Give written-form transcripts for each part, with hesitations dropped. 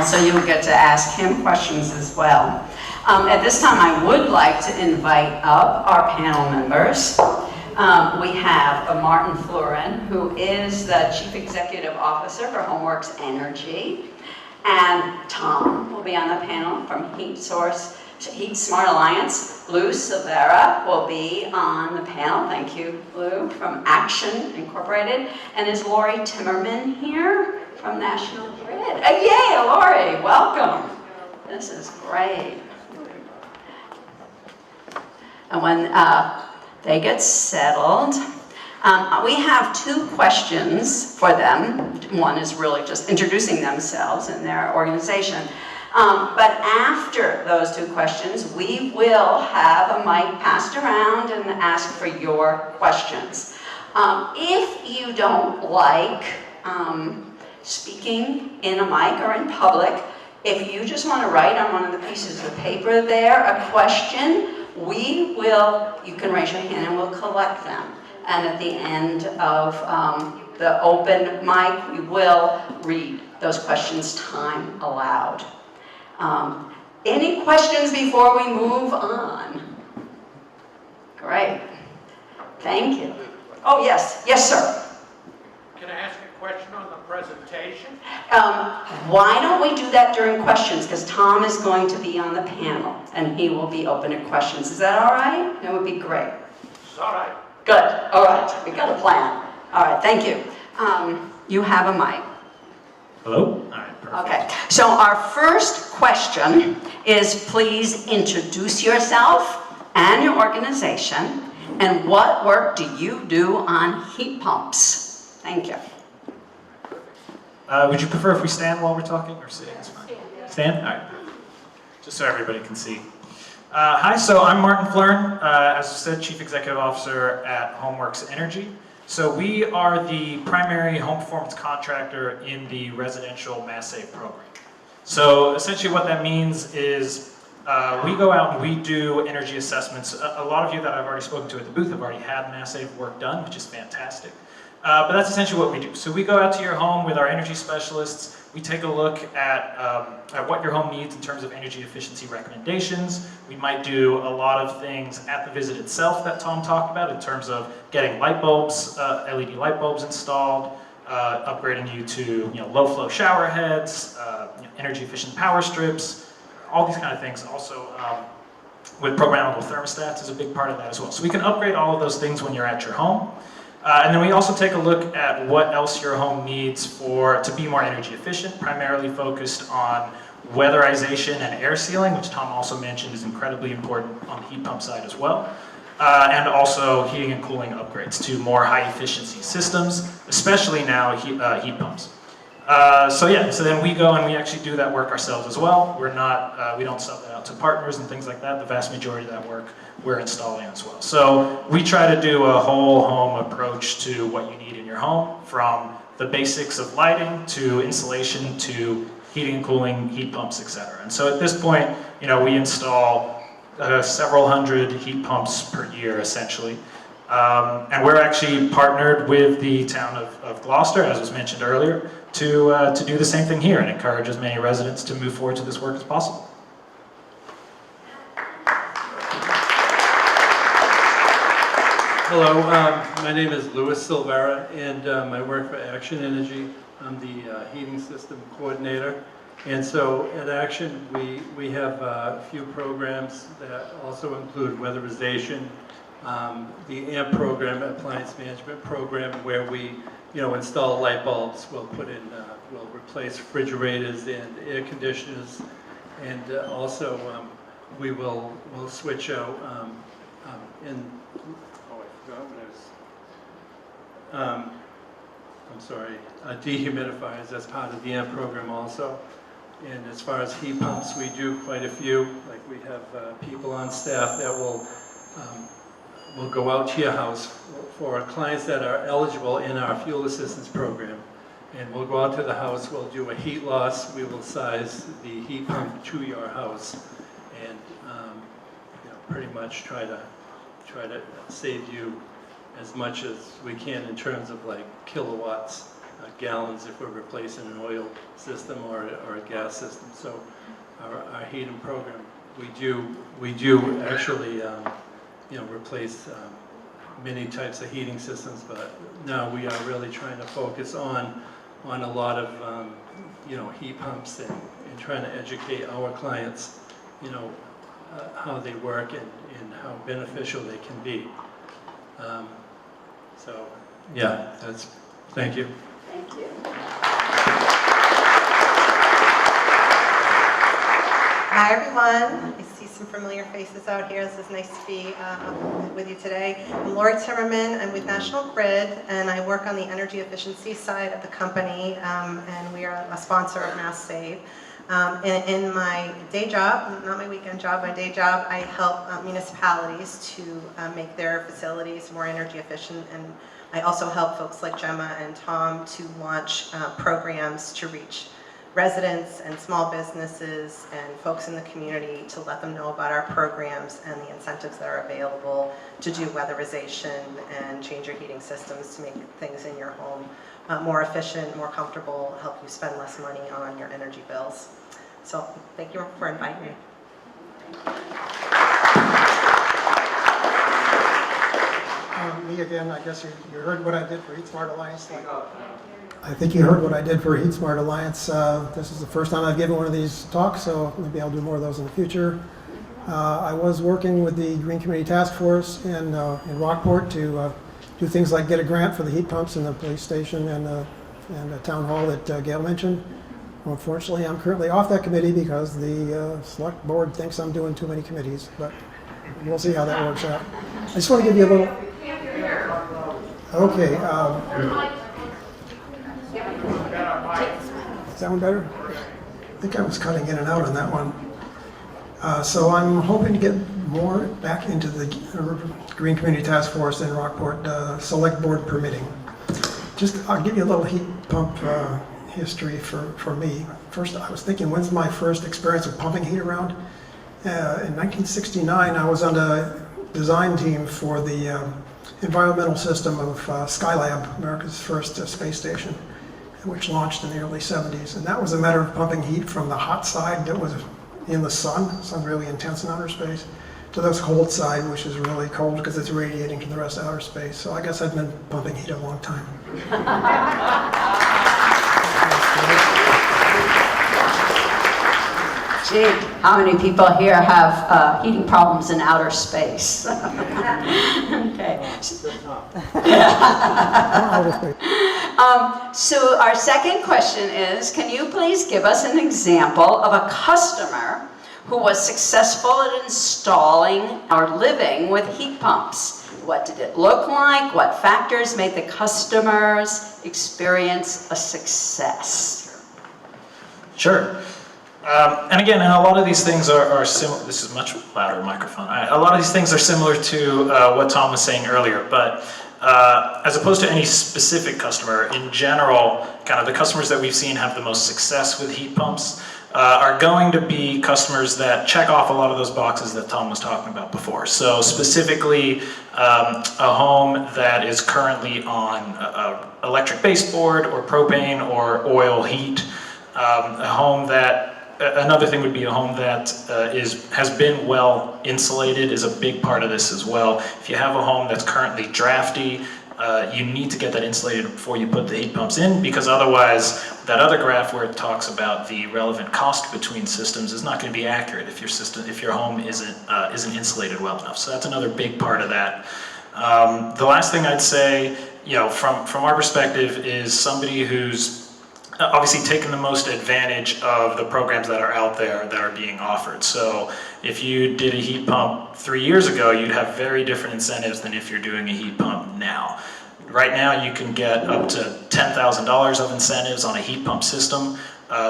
panel, so you'll get to ask him questions as well. At this time, I would like to invite up our panel members. We have Martin Florin, who is the Chief Executive Officer for HomeWorks Energy, and Tom will be on the panel from HeatSmart Alliance. Lou Silvera will be on the panel, thank you, Lou, from Action Incorporated. And is Lori Timmerman here from National Grid? Yay, Lori, welcome. This is great. And when they get settled, we have two questions for them. One is really just introducing themselves and their organization. But after those two questions, we will have a mic passed around and ask for your questions. If you don't like speaking in a mic or in public, if you just want to write on one of the pieces of paper there a question, you can raise your hand and we'll collect them. And at the end of the open mic, we will read those questions time allowed. Any questions before we move on? Great. Thank you. Oh, yes. Yes, sir. Can I ask a question on the presentation? Why don't we do that during questions? Because Tom is going to be on the panel, and he will be open to questions. Is that all right? That would be great. It's all right. Good. All right. We got a plan. All right. Thank you. You have a mic. Hello? All right, perfect. Okay. So our first question is, please introduce yourself and your organization, and what work do you do on heat pumps? Thank you. Would you prefer if we stand while we're talking, or sit? Stand? All right. Just so everybody can see. Hi, so I'm Martin Florin, as I said, Chief Executive Officer at HomeWorks Energy. So we are the primary home performance contractor in the residential mass save program. So essentially what that means is we go out and we do energy assessments. A lot of you that I've already spoken to at the booth have already had mass save work done, which is fantastic. But that's essentially what we do. So we go out to your home with our energy specialists. We take a look at what your home needs in terms of energy efficiency recommendations. We might do a lot of things at the visit itself that Tom talked about in terms of getting light bulbs, LED light bulbs installed, upgrading you to low flow shower heads, energy efficient power strips, all these kind of things. Also with programmable thermostats is a big part of that as well. So we can upgrade all of those things when you're at your home. And then we also take a look at what else your home needs to be more energy efficient, primarily focused on weatherization and air sealing, which Tom also mentioned is incredibly important on the heat pump side as well. And also heating and cooling upgrades to more high efficiency systems, especially now heat pumps. So then we go and we actually do that work ourselves as well. We don't sub that out to partners and things like that. The vast majority of that work we're installing as well. So we try to do a whole home approach to what you need in your home, from the basics of lighting to insulation to heating and cooling, heat pumps, etc. And so at this point, we install several hundred heat pumps per year essentially. And we're actually partnered with the town of Gloucester, as was mentioned earlier, to do the same thing here and encourage as many residents to move forward to this work as possible. Hello, my name is Louis Silvera, and I work for Action Energy. I'm the heating system coordinator. And so at Action, we have a few programs that also include weatherization, the AMP program, appliance management program, where we install light bulbs. We'll we'll replace refrigerators and air conditioners, and also we'll switch out dehumidifiers as part of the AMP program also. And as far as heat pumps, we do quite a few. Like we have people on staff that will go out to your house for clients that are eligible in our fuel assistance program. And we'll go out to the house, we'll do a heat loss, we will size the heat pump to your house, and pretty much try to save you as much as we can in terms of like kilowatts gallons if we're replacing an oil system or a gas system. So our heating program, we do actually replace many types of heating systems, but now we are really trying to focus on a lot of heat pumps and trying to educate our clients how they work and how beneficial they can be. So yeah, thank you. Thank you. Hi everyone, I see some familiar faces out here. This is nice to be with you today. I'm Lori Timmerman, I'm with National Grid, and I work on the energy efficiency side of the company, and we are a sponsor of Mass Save. In my day job, not my weekend job, my day job, I help municipalities to make their facilities more energy efficient, and I also help folks like Gemma and Tom to launch programs to reach residents and small businesses and folks in the community to let them know about our programs and the incentives that are available to do weatherization and change your heating systems to make things in your home more efficient, more comfortable, help you spend less money on your energy bills. So thank you for inviting me. Me again, I guess you heard what I did for HeatSmart Alliance. I think you heard what I did for HeatSmart Alliance. This is the first time I've given one of these talks, so maybe I'll do more of those in the future. I was working with the Green Community Task Force in Rockport to do things like get a grant for the heat pumps in the police station and the town hall that Gail mentioned. Unfortunately, I'm currently off that committee because the select board thinks I'm doing too many committees, but we'll see how that works out. I just want to give you a little... Okay. Is that one better? I think I was cutting in and out on that one. So I'm hoping to get more back into the Green Community Task Force in Rockport, select board permitting. I'll give you a little heat pump history for me. First, I was thinking, when's my first experience of pumping heat around? In 1969, I was on the design team for the environmental system of Skylab, America's first space station, which launched in the early 70s. And that was a matter of pumping heat from the hot side that was in the sun's really intense in outer space, to the cold side, which is really cold because it's radiating to the rest of outer space. So I guess I've been pumping heat a long time. Gee, how many people here have heating problems in outer space? Okay. So our second question is, can you please give us an example of a customer who was successful at installing or living with heat pumps? What did it look like? What factors made the customer's experience a success? Sure. And again, a lot of these things are similar. This is much louder microphone. A lot of these things are similar to what Tom was saying earlier, but as opposed to any specific customer, in general, kind of the customers that we've seen have the most success with heat pumps are going to be customers that check off a lot of those boxes that Tom was talking about before. So specifically, a home that is currently on electric baseboard or propane or oil heat, a home that another thing would be a home that has been well insulated is a big part of this as well. If you have a home that's currently drafty, you need to get that insulated before you put the heat pumps in, because otherwise that other graph where it talks about the relevant cost between systems is not going to be accurate if your home isn't insulated well enough. So that's another big part of that. The last thing I'd say, from our perspective, is somebody who's obviously taking the most advantage of the programs that are out there that are being offered. So if you did a heat pump 3 years ago, you'd have very different incentives than if you're doing a heat pump now. Right now you can get up to $10,000 of incentives on a heat pump system,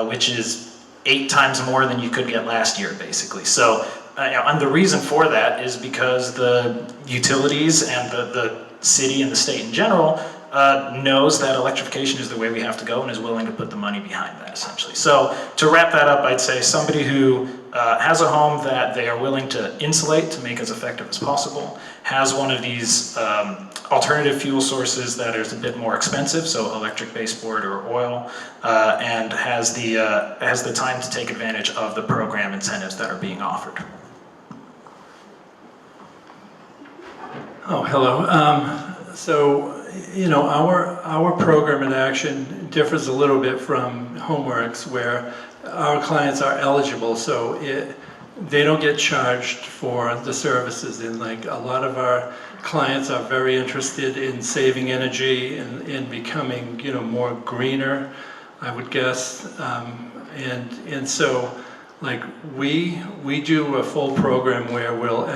which is 8 times more than you could get last year, basically. So and the reason for that is because the utilities and the city and the state in general knows that electrification is the way we have to go and is willing to put the money behind that, essentially. So to wrap that up, I'd say somebody who has a home that they are willing to insulate to make as effective as possible, has one of these alternative fuel sources that is a bit more expensive, so electric baseboard or oil, and has the time to take advantage of the program incentives that are being offered. Oh, hello. So, you know, our program in action differs a little bit from HomeWorks, where our clients are eligible, so they don't get charged for the services. And like a lot of our clients are very interested in saving energy and in becoming, you know, more greener, I would guess. And so, like we do a full program where we'll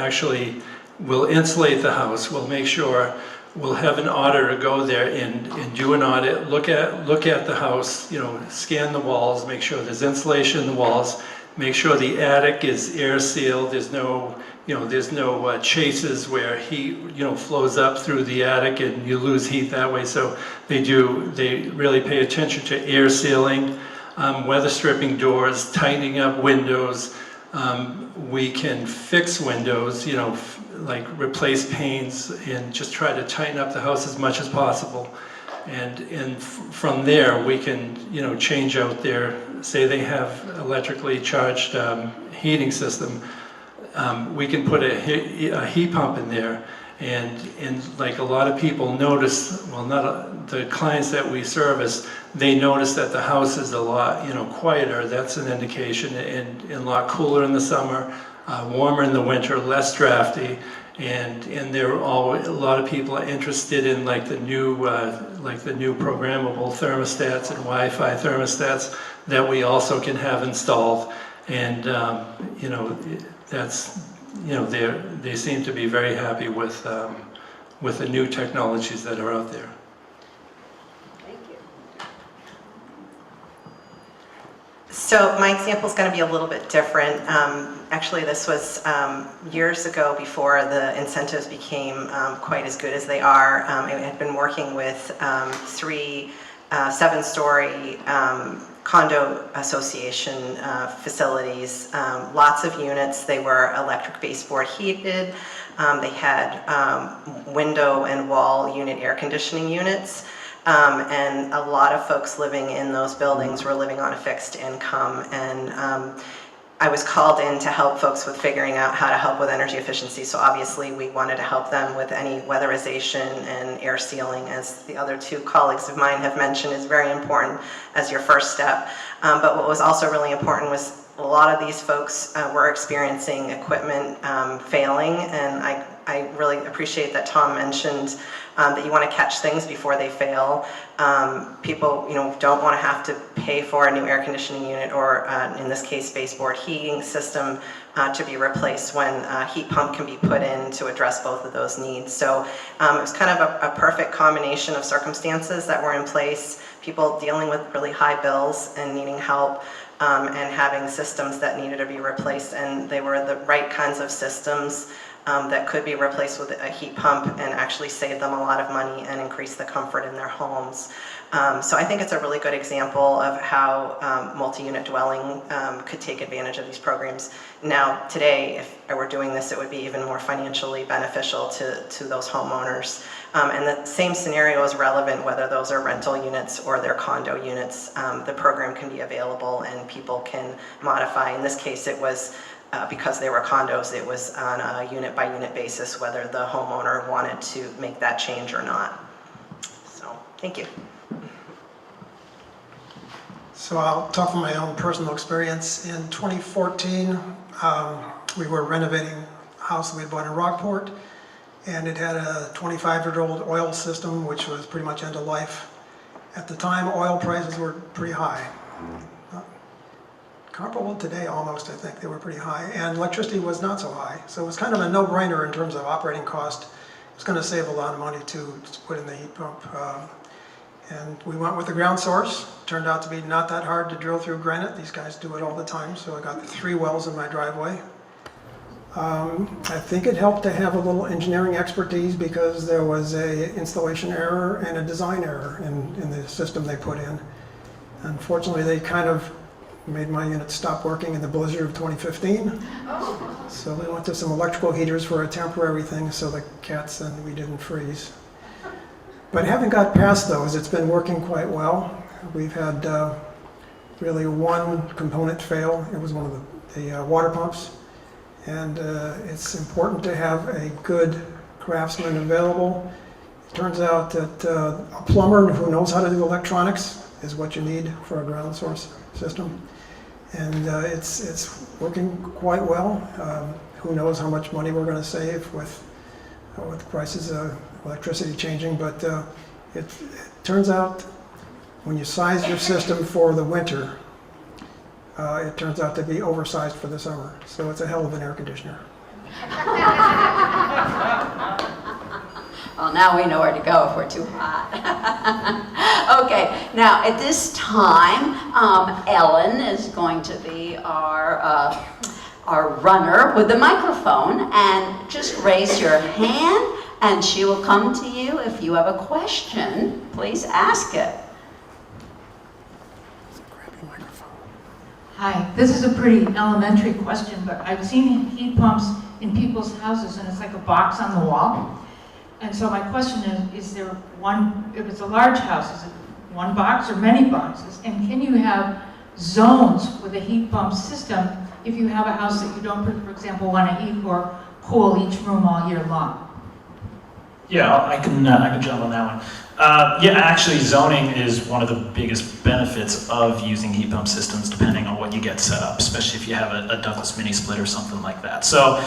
insulate the house. We'll make sure, we'll have an auditor go there and do an audit, look at the house, you know, scan the walls, make sure there's insulation in the walls, make sure the attic is air sealed, there's no chases where heat, you know, flows up through the attic and you lose heat that way. So they really pay attention to air sealing, weather stripping doors, tightening up windows. We can fix windows, you know, like replace panes and just try to tighten up the house as much as possible. And from there we can, you know, change out their, say they have electrically charged heating system, we can put a heat pump in there. And like a lot of people notice, well, the clients that we service, they notice that the house is a lot, you know, quieter. That's an indication, and a lot cooler in the summer, warmer in the winter, less drafty, and a lot of people are interested in like the new programmable thermostats and Wi-Fi thermostats that we also can have installed, and you know, that's, you know, they seem to be very happy with the new technologies that are out there. Thank you. So my example is going to be a little bit different. Actually, this was years ago, before the incentives became quite as good as they are. I had been working with 3 7-story condo association facilities, lots of units. They were electric baseboard heated. They had window and wall unit air conditioning units. And a lot of folks living in those buildings were living on a fixed income. And I was called in to help folks with figuring out how to help with energy efficiency. So obviously we wanted to help them with any weatherization and air sealing, as the other 2 colleagues of mine have mentioned is very important as your first step. But what was also really important was a lot of these folks were experiencing equipment failing, and I really appreciate that Tom mentioned that you want to catch things before they fail. People, you know, don't want to have to pay for a new air conditioning unit or, in this case, baseboard heating system to be replaced when a heat pump can be put in to address both of those needs. So it was kind of a perfect combination of circumstances that were in place, people dealing with really high bills and needing help, and having systems that needed to be replaced, and they were the right kinds of systems that could be replaced with a heat pump and actually save them a lot of money and increase the comfort in their homes. So I think it's a really good example of how multi-unit dwelling could take advantage of these programs. Now, today, if I were doing this, it would be even more financially beneficial to those homeowners. And the same scenario is relevant whether those are rental units or they're condo units. The program can be available and people can modify. In this case, it was because they were condos, it was on a unit-by-unit basis whether the homeowner wanted to make that change or not. So, thank you. So I'll talk from my own personal experience. In 2014, we were renovating a house that we had bought in Rockport, and it had a 25-year-old oil system, which was pretty much end of life. At the time, oil prices were pretty high. Comparable today, almost, I think. They were pretty high, and electricity was not so high. So it was kind of a no-brainer in terms of operating cost. It was going to save a lot of money to put in the heat pump. And we went with the ground source. Turned out to be not that hard to drill through granite. These guys do it all the time, so I got 3 wells in my driveway. I think it helped to have a little engineering expertise because there was a installation error and a design error in the system they put in. Unfortunately, they kind of made my unit stop working in the blizzard of 2015. So we went to some electrical heaters for a temporary thing so the cats and we didn't freeze. But having got past those, it's been working quite well. We've had really one component fail. It was one of the water pumps. And it's important to have a good craftsman available. It turns out that a plumber who knows how to do electronics is what you need for a ground source system. And it's working quite well. Who knows how much money we're going to save with prices of electricity changing, but it turns out when you size your system for the winter, it turns out to be oversized for the summer. So it's a hell of an air conditioner. Well, now we know where to go if we're too hot. Okay, now at this time, Ellen is going to be our runner with the microphone, and just raise your hand and she will come to you. If you have a question, please ask it. Hi, this is a pretty elementary question, but I've seen heat pumps in people's houses and it's like a box on the wall. And so my question is there one, if it's a large house, is it one box or many boxes? And can you have zones with a heat pump system if you have a house that you don't, for example, want to heat or cool each room all year long? Yeah, I can jump on that one. Yeah, actually zoning is one of the biggest benefits of using heat pump systems depending on what you get set up, especially if you have a Douglas mini split or something like that. So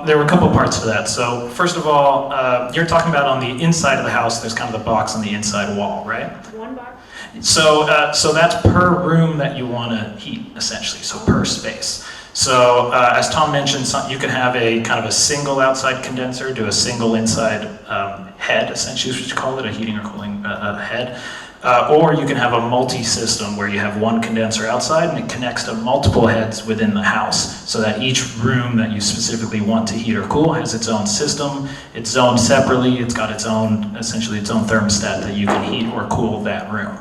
there were a couple parts to that. So first of all, you're talking about on the inside of the house, there's kind of the box on the inside wall, right? One box? So that's per room that you want to heat, essentially, so per space. So as Tom mentioned, you can have a kind of a single outside condenser to a single inside head, essentially is what you call it, a heating or cooling head. Or you can have a multi-system where you have one condenser outside and it connects to multiple heads within the house so that each room that you specifically want to heat or cool has its own system. It's zoned separately, it's got its own, essentially its own thermostat that you can heat or cool that room.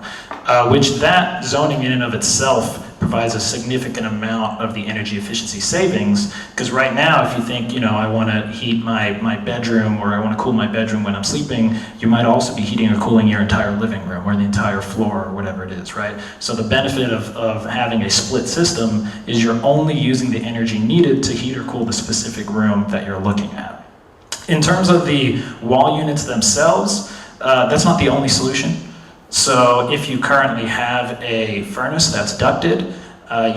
Which that zoning in and of itself provides a significant amount of the energy efficiency savings, because right now if you think, you know, I want to heat my bedroom or I want to cool my bedroom when I'm sleeping, you might also be heating or cooling your entire living room or the entire floor or whatever it is, right? So the benefit of having a split system is you're only using the energy needed to heat or cool the specific room that you're looking at. In terms of the wall units themselves, that's not the only solution. So if you currently have a furnace that's ducted,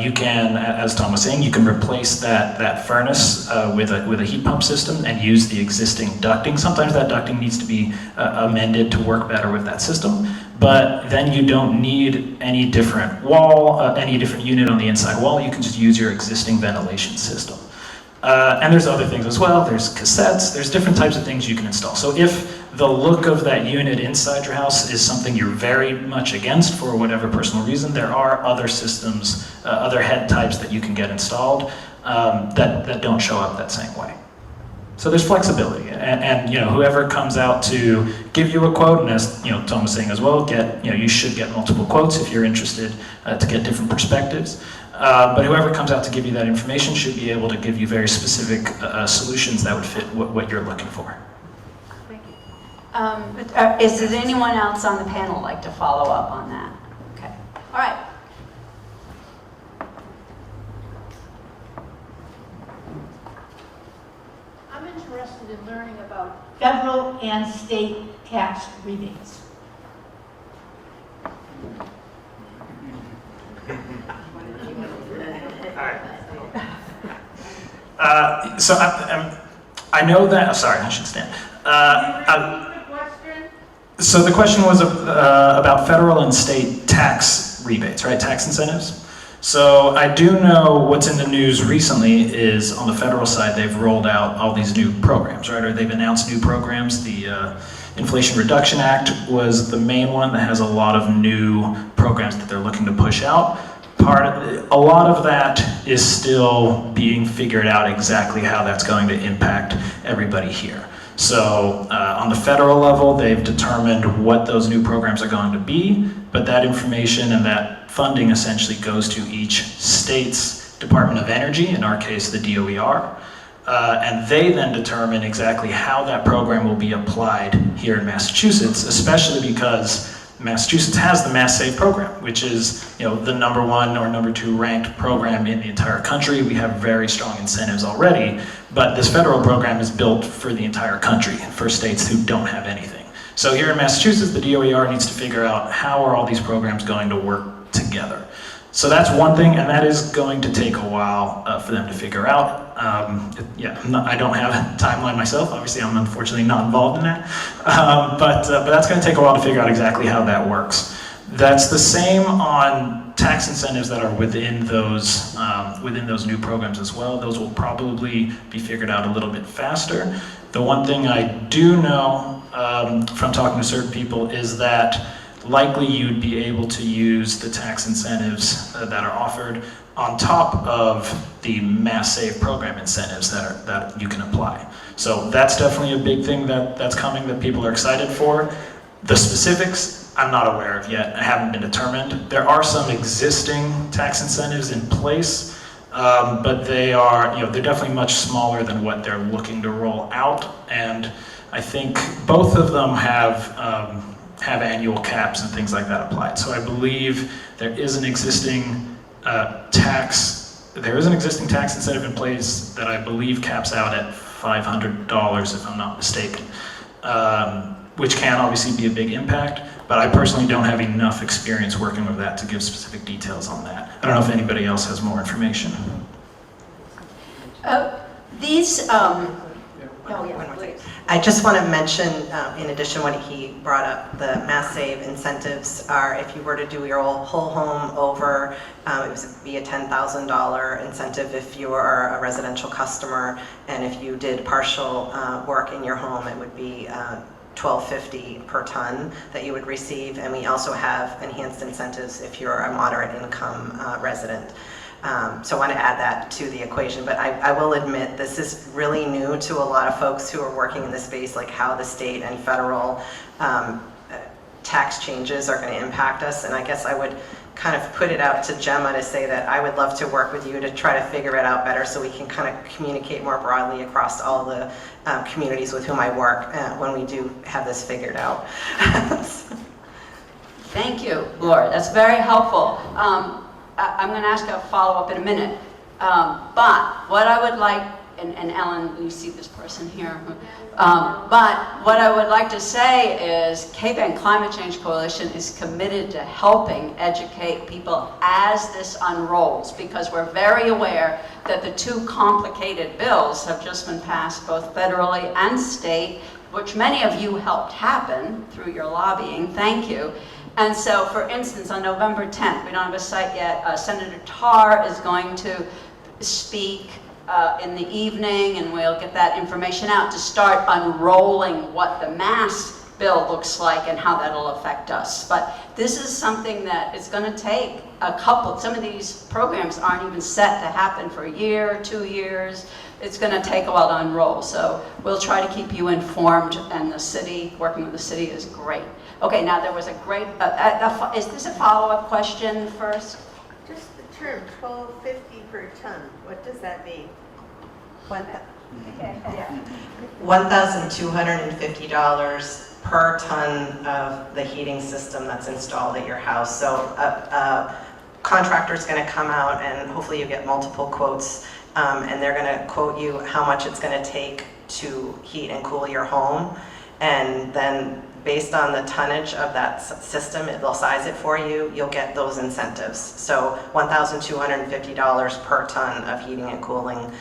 you can, as Tom was saying, you can replace that furnace with a heat pump system and use the existing ducting. Sometimes that ducting needs to be amended to work better with that system, but then you don't need any different wall, any different unit on the inside wall. You can just use your existing ventilation system. And there's other things as well. There's cassettes. There's different types of things you can install. So if the look of that unit inside your house is something you're very much against for whatever personal reason, there are other systems, other head types that you can get installed that don't show up that same way. So there's flexibility, and you know, whoever comes out to give you a quote, and as you know, Tom was saying as well, you should get multiple quotes if you're interested to get different perspectives. But whoever comes out to give you that information should be able to give you very specific solutions that would fit what you're looking for. Is there anyone else on the panel like to follow up on that? Okay. All right. I'm interested in learning about federal and state tax rebates. So I know that. Sorry, I should stand. So the question was about federal and state tax rebates, right? Tax incentives. So I do know what's in the news recently is on the federal side, they've rolled out all these new programs, right? Or they've announced new programs. The Inflation Reduction Act was the main one that has a lot of new programs that they're looking to push out. A lot of that is still being figured out exactly how that's going to impact everybody here. So on the federal level, they've determined what those new programs are going to be, but that information and that funding essentially goes to each state's Department of Energy, in our case the DOER, and they then determine exactly how that program will be applied here in Massachusetts, especially because Massachusetts has the Mass Save program, which is, the #1 or #2 ranked program in the entire country. We have very strong incentives already, but this federal program is built for the entire country, for states who don't have anything. So here in Massachusetts, the DOER needs to figure out how are all these programs going to work together. So that's one thing, and that is going to take a while for them to figure out. I don't have a timeline myself. Obviously, I'm unfortunately not involved in that. But that's going to take a while to figure out exactly how that works. That's the same on tax incentives that are within those new programs as well. Those will probably be figured out a little bit faster. The one thing I do know from talking to certain people is that likely you'd be able to use the tax incentives that are offered on top of the Mass Save program incentives that you can apply. So that's definitely a big thing that's coming that people are excited for. The specifics, I'm not aware of yet. I haven't been determined. There are some existing tax incentives in place, but they're definitely much smaller than what they're looking to roll out. And I think both of them have annual caps and things like that applied. So I believe there is an existing tax incentive in place that I believe caps out at $500, if I'm not mistaken, which can obviously be a big impact, but I personally don't have enough experience working with that to give specific details on that. I don't know if anybody else has more information. I just want to mention, in addition, what he brought up, the Mass Save incentives are, if you were to do your whole home over, it would be a $10,000 incentive if you are a residential customer, and if you did partial work in your home, it would be $12.50 per ton that you would receive. And we also have enhanced incentives if you're a moderate income resident. So I want to add that to the equation, but I will admit this is really new to a lot of folks who are working in this space, like how the state and federal tax changes are going to impact us. And I guess I would kind of put it out to Gemma to say that I would love to work with you to try to figure it out better so we can kind of communicate more broadly across all the communities with whom I work when we do have this figured out. Thank you, Laura. That's very helpful. I'm going to ask a follow-up in a minute. But what I would like, and Ellen, you see this person here, but what I would like to say is Cape Climate Change Coalition is committed to helping educate people as this unrolls, because we're very aware that the two complicated bills have just been passed both federally and state, which many of you helped happen through your lobbying. Thank you. And so, for instance, on November 10th, we don't have a site yet, Senator Tarr is going to speak in the evening, and we'll get that information out to start unrolling what the mass bill looks like and how that'll affect us. But this is something that is going to take some of these programs aren't even set to happen for a year, 2 years. It's going to take a while to unroll. So we'll try to keep you informed, and the city, working with the city is great. Okay, now there was a great, is this a follow-up question first? Just the term $12.50 per ton, what does that mean? $1,250 per ton of the heating system that's installed at your house. So a contractor's going to come out, and hopefully you get multiple quotes, and they're going to quote you how much it's going to take to heat and cool your home, and then based on the tonnage of that system, they'll size it for you, you'll get those incentives. So $1,250 per ton of heating and cooling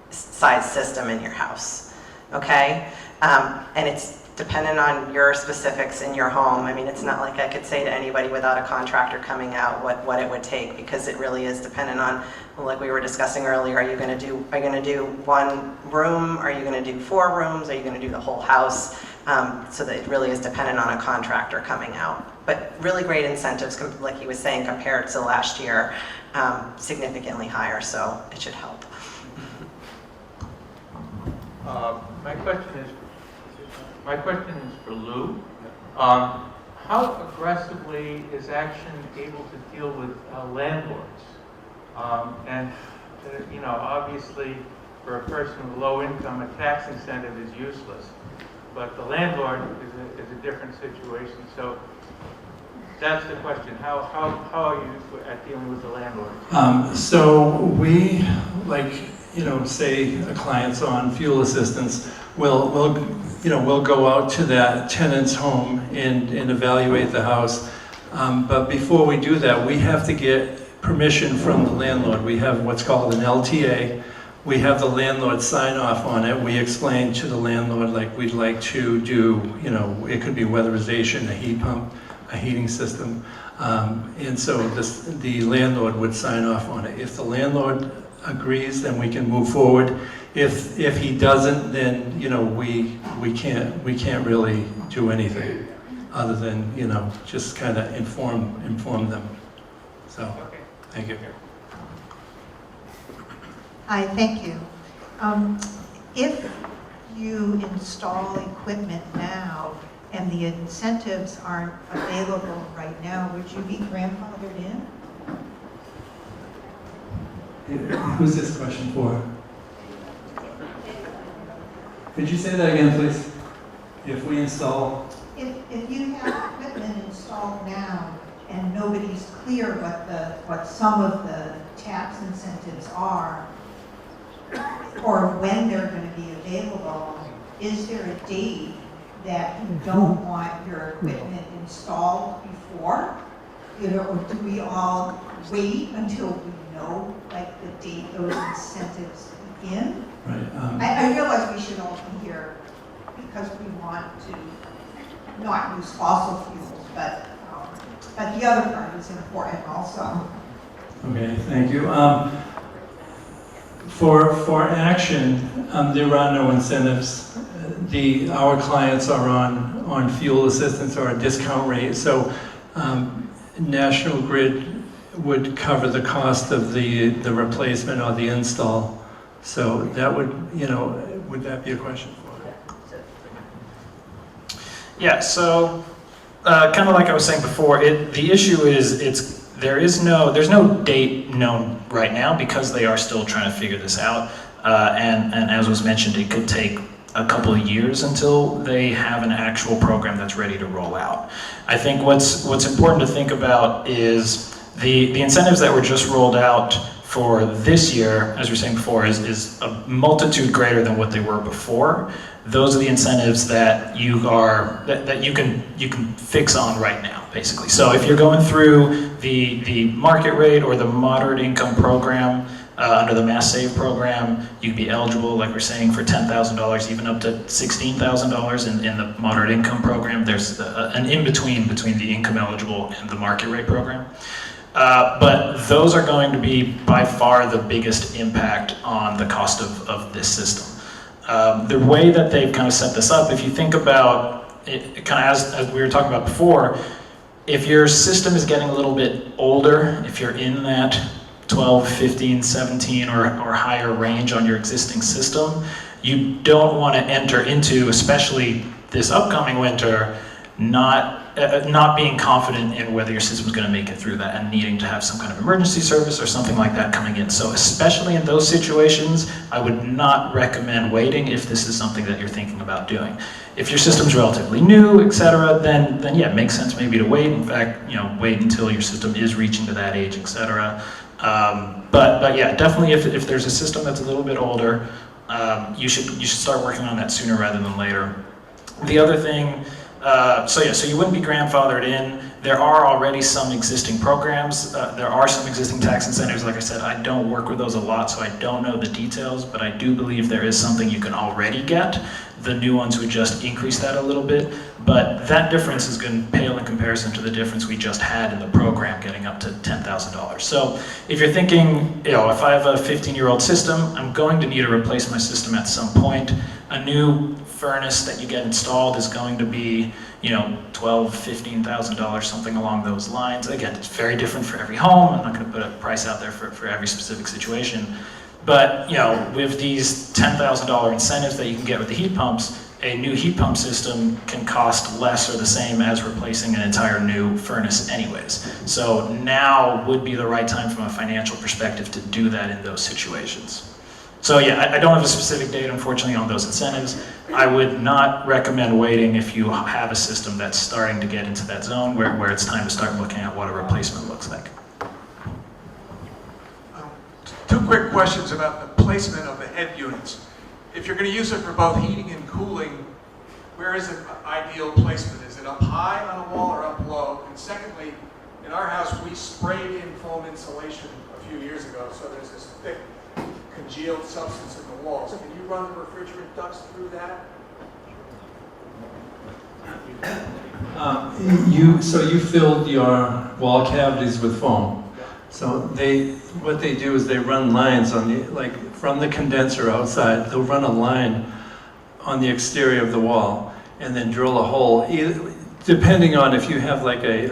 size system in your house, okay? And it's dependent on your specifics in your home. I mean, it's not like I could say to anybody without a contractor coming out what it would take, because it really is dependent on, like we were discussing earlier, are you going to do one room? Are you going to do 4 rooms? Are you going to do the whole house? So that it really is dependent on a contractor coming out. But really great incentives, like he was saying, compared to last year, significantly higher, so it should help. My question is for Lou. how aggressively is Action able to deal with landlords? You know, obviously, for a person with low income, a tax incentive is useless. But the landlord is a different situation. So that's the question. How are you at dealing with the landlord? So we, like, you know, say a client's on fuel assistance, we'll go out to that tenant's home and evaluate the house. But before we do that, we have to get permission from the landlord. We have what's called an LTA. We have the landlord sign off on it. We explain to the landlord, like, we'd like to do, you know, it could be weatherization, a heat pump, a heating system. And so the landlord would sign off on it. If the landlord agrees, then we can move forward. If he doesn't, then, you know, we can't really do anything other than, you know, just kind of inform them. So, Okay. thank you. Hi, thank you. If you install equipment now and the incentives aren't available right now, would you be grandfathered in? Who's this question for? Could you say that again, please? If we install... If you have equipment installed now and nobody's clear what some of the tax incentives are, or when they're going to be available, is there a date that you don't want your equipment installed before? You know, or do we all wait until we know, like, the date those incentives begin? Right. I realize we should all be here because we want to not use fossil fuels, but the other part is important also. Okay, thank you. For Action, there are no incentives. Our clients are on fuel assistance or a discount rate, so National Grid would cover the cost of the replacement or the install. So that would, you know, would that be a question for you? Yeah, so kind of like I was saying before, the issue is there's no date known right now because they are still trying to figure this out. And as was mentioned, it could take a couple of years until they have an actual program that's ready to roll out. I think what's important to think about is the incentives that were just rolled out for this year, as we were saying before, is a multitude greater than what they were before. Those are the incentives that you can fix on right now, basically. So if you're going through the market rate or the moderate income program under the Mass Save program, you'd be eligible, like we're saying, for $10,000, even up to $16,000 in the moderate income program. There's an in-between between the income eligible and the market rate program. But those are going to be by far the biggest impact on the cost of this system. The way that they've kind of set this up, if you think about it, kind of as we were talking about before, if your system is getting a little bit older, if you're in that 12, 15, 17 or higher range on your existing system, you don't want to enter into, especially this upcoming winter, not being confident in whether your system is going to make it through that and needing to have some kind of emergency service or something like that coming in. So especially in those situations, I would not recommend waiting if this is something that you're thinking about doing. If your system's relatively new, etc., then yeah, it makes sense maybe to wait. In fact, wait until your system is reaching to that age, etc. But yeah, definitely if there's a system that's a little bit older, you should start working on that sooner rather than later. The other thing, so you wouldn't be grandfathered in. There are already some existing programs. There are some existing tax incentives. Like I said, I don't work with those a lot, so I don't know the details, but I do believe there is something you can already get. The new ones would just increase that a little bit, but that difference is going to pale in comparison to the difference we just had in the program getting up to $10,000. So if you're thinking, if I have a 15-year-old system, I'm going to need to replace my system at some point. A new furnace that you get installed is going to be, $12,000, $15,000, something along those lines. Again, it's very different for every home. I'm not going to put a price out there for every specific situation. But with these $10,000 incentives that you can get with the heat pumps, a new heat pump system can cost less or the same as replacing an entire new furnace anyways. So now would be the right time from a financial perspective to do that in those situations. So yeah, I don't have a specific date, unfortunately, on those incentives. I would not recommend waiting if you have a system that's starting to get into that zone where it's time to start looking at what a replacement looks like. Two quick questions about the placement of the head units. If you're going to use it for both heating and cooling, where is the ideal placement? Is it up high on a wall or up low? And secondly, in our house, we sprayed in foam insulation a few years ago, so there's this thick congealed substance in the walls. Can you run refrigerant ducts through that? So you filled your wall cavities with foam. So what they do is they run lines on the, like from the condenser outside, they'll run a line on the exterior of the wall and then drill a hole, depending on if you have like a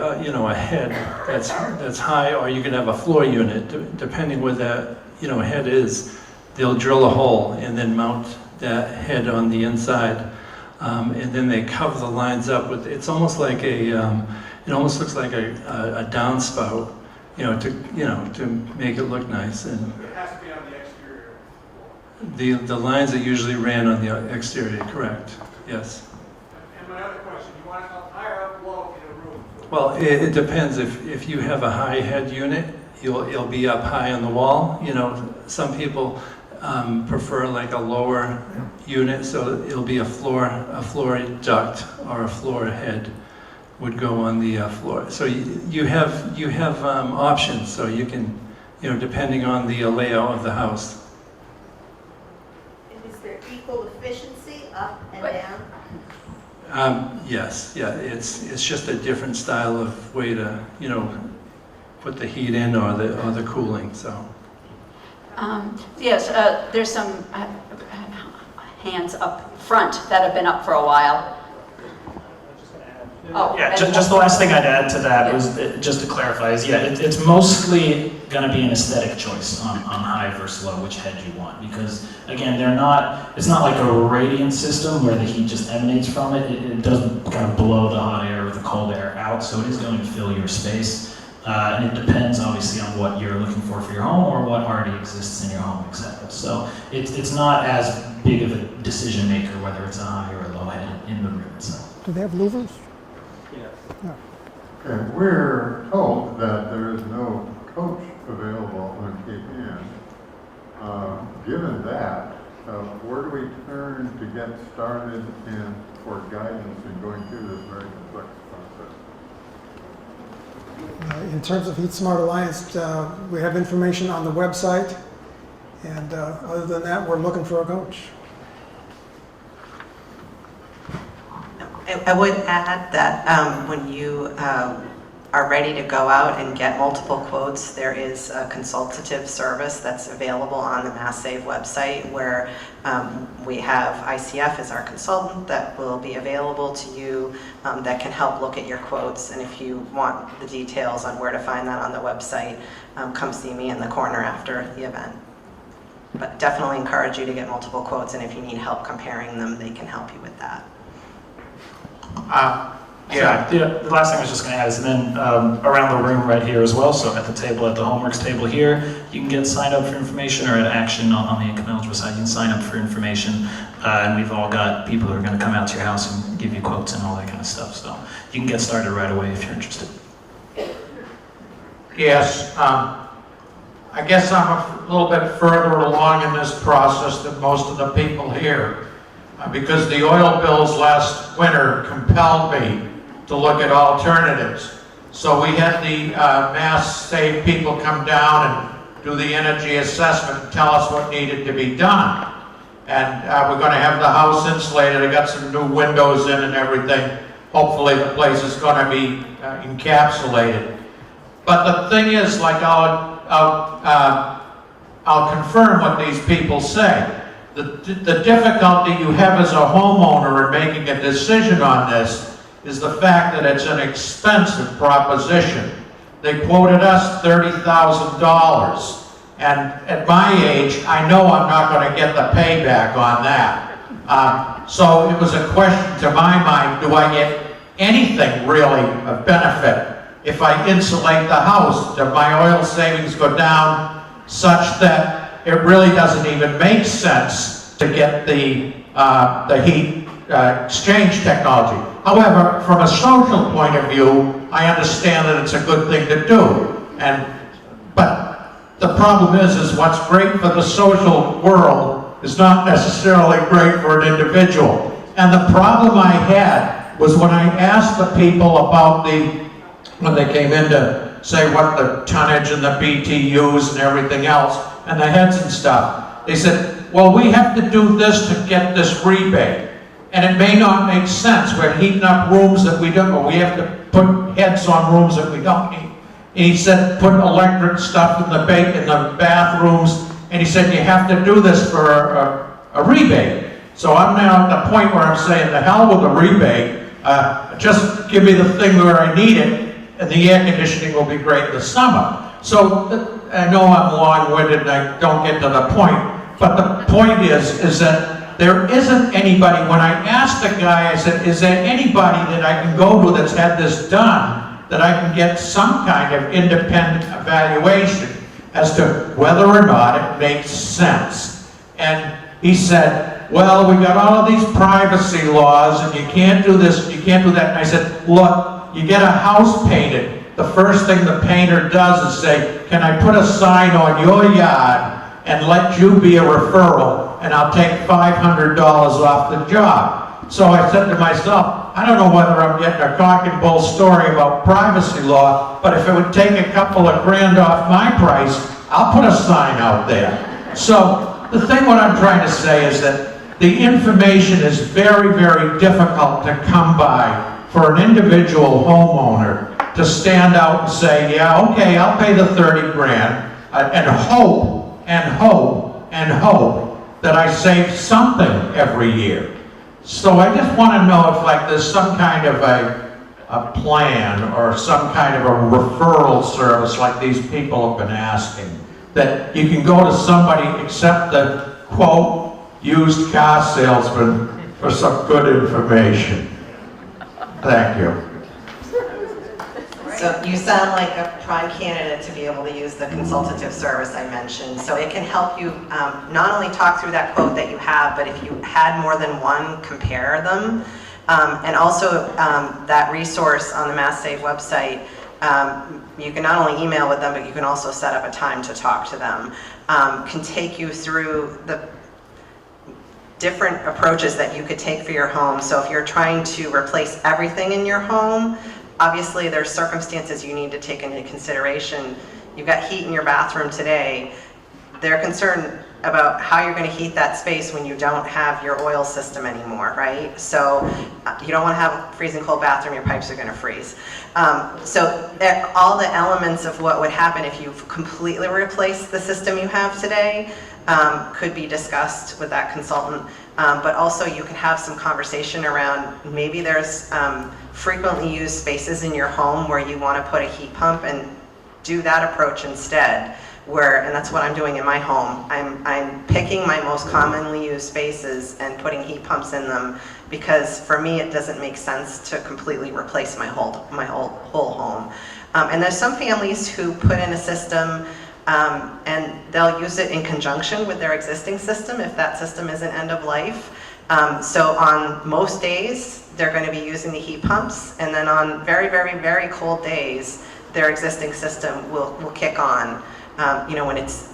head that's high, or you can have a floor unit, depending where that head is, they'll drill a hole and then mount that head on the inside. And then they cover the lines up with, it's almost like it almost looks like a downspout, to make it look nice. And It has to be on the exterior. the lines are usually ran on the exterior, correct? Yes. And my other question, you want it up higher or up low in a room? Well, it depends. If you have a high head unit, it'll be up high on the wall. Some people prefer like a lower unit, so it'll be a floor duct or a floor head would go on the floor. So you have options, so you can, depending on the layout of the house. And is there equal efficiency up and down? Yes, yeah, it's just a different style of way to, put the heat in or the cooling, so. Yes, there's some hands up front that have been up for a while. Oh, Yeah, just the last thing I'd add to that was, just to clarify, is it's mostly going to be an aesthetic choice on high versus low, which head you want. Because again, it's not like a radiant system where the heat just emanates from it. It doesn't kind of blow the hot air or the cold air out, so it is going to fill your space. And it depends obviously on what you're looking for your home or what already exists in your home, etc. So it's not as big of a decision maker whether it's a high or a low head in the room itself. Do they have louvers? Okay, we're told that there is no coach available on Cape Ann. Given that, where do we turn to get started and for guidance in going through this very complex process? In terms of HeatSmart Alliance, we have information on the website, and other than that, we're looking for a coach. I would add that when you are ready to go out and get multiple quotes, there is a consultative service that's available on the Mass Save website where we have ICF as our consultant that will be available to you that can help look at your quotes. And if you want the details on where to find that on the website, come see me in the corner after the event. But definitely encourage you to get multiple quotes, and if you need help comparing them, they can help you with that. The last thing I was just going to add is then around the room right here as well, so at the table, at the Homeworks table here, you can get signed up for information, or at Action on the income eligible side, you can sign up for information, and we've all got people who are going to come out to your house and give you quotes and all that kind of stuff, so you can get started right away if you're interested. Yes, I guess I'm a little bit further along in this process than most of the people here, because the oil bills last winter compelled me to look at alternatives. So we had the Mass Save people come down and do the energy assessment and tell us what needed to be done. And we're going to have the house insulated. I got some new windows in and everything. Hopefully the place is going to be encapsulated. But the thing is, like I'll confirm what these people say. The difficulty you have as a homeowner in making a decision on this is the fact that it's an expensive proposition. They quoted us $30,000, and at my age, I know I'm not going to get the payback on that. So it was a question to my mind, do I get anything really of benefit if I insulate the house? Do my oil savings go down such that it really doesn't even make sense to get the heat exchange technology? However, from a social point of view, I understand that it's a good thing to do. But the problem is what's great for the social world is not necessarily great for an individual. And the problem I had was when I asked the people about when they came in to say what the tonnage and the BTUs and everything else, and the heads and stuff, they said, well, we have to do this to get this rebate. And it may not make sense. We're heating up rooms that we don't, or we have to put heads on rooms that we don't need. And he said, put electric stuff in the bathrooms, and he said, you have to do this for a rebate. So I'm now at the point where I'm saying, the hell with the rebate, just give me the thing where I need it, and the air conditioning will be great in the summer. So I know I'm long-winded and I don't get to the point, but the point is that there isn't anybody. When I asked the guy, I said, is there anybody that I can go to that's had this done, that I can get some kind of independent evaluation as to whether or not it makes sense? And he said, well, we got all of these privacy laws and you can't do this, you can't do that. And I said, look, you get a house painted, the first thing the painter does is say, can I put a sign on your yard and let you be a referral, and I'll take $500 off the job. So I said to myself, I don't know whether I'm getting a cock and bull story about privacy law, but if it would take a couple of grand off my price, I'll put a sign out there. So the thing what I'm trying to say is that the information is very, very difficult to come by for an individual homeowner to stand out and say, yeah, okay, I'll pay the 30 grand and hope that I save something every year. So I just want to know if there's some kind of a plan or some kind of a referral service like these people have been asking, that you can go to somebody except the, quote, used car salesman for some good information. Thank you. So you sound like a prime candidate to be able to use the consultative service I mentioned. So it can help you not only talk through that quote that you have, but if you had more than one, compare them. And also that resource on the Mass Save website, you can not only email with them, but you can also set up a time to talk to them. Can take you through the different approaches that you could take for your home. So if you're trying to replace everything in your home, obviously there's circumstances you need to take into consideration. You've got heat in your bathroom today. They're concerned about how you're going to heat that space when you don't have your oil system anymore, right? So you don't want to have a freezing cold bathroom, your pipes are going to freeze. So all the elements of what would happen if you've completely replaced the system you have today could be discussed with that consultant. But also you can have some conversation around, maybe there's frequently used spaces in your home where you want to put a heat pump, and do that approach instead. And that's what I'm doing in my home. I'm picking my most commonly used spaces and putting heat pumps in them, because for me it doesn't make sense to completely replace my whole home. And there's some families who put in a system and they'll use it in conjunction with their existing system if that system isn't end of life. So on most days they're going to be using the heat pumps, and then on very, very, very cold days their existing system will kick on. When it's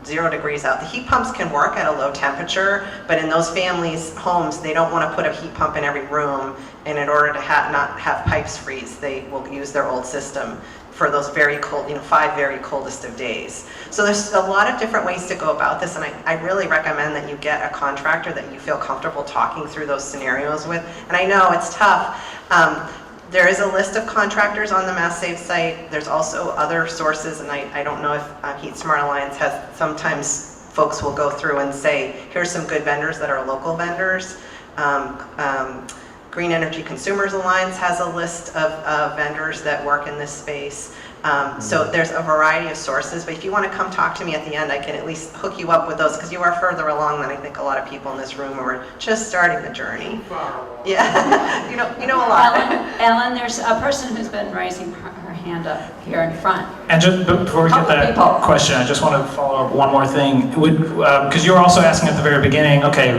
0 degrees out. The heat pumps can work at a low temperature, but in those families' homes, they don't want to put a heat pump in every room, and in order to not have pipes freeze, they will use their old system for those very cold, 5 very coldest of days. So there's a lot of different ways to go about this, and I really recommend that you get a contractor that you feel comfortable talking through those scenarios with. And I know it's tough. There is a list of contractors on the Mass Save site. There's also other sources, and I don't know if HeatSmart Alliance has, sometimes folks will go through and say, here's some good vendors that are local vendors. Green Energy Consumers Alliance has a list of vendors that work in this space. So there's a variety of sources, but if you want to come talk to me at the end, I can at least hook you up with those, because you are further along than I think a lot of people in this room who are just starting the journey. Yeah, you know a lot. Ellen, there's a person who's been raising her hand up here in front. And just before we get Couple that people. question, I just want to follow up one more thing. Because you were also asking at the very beginning, okay,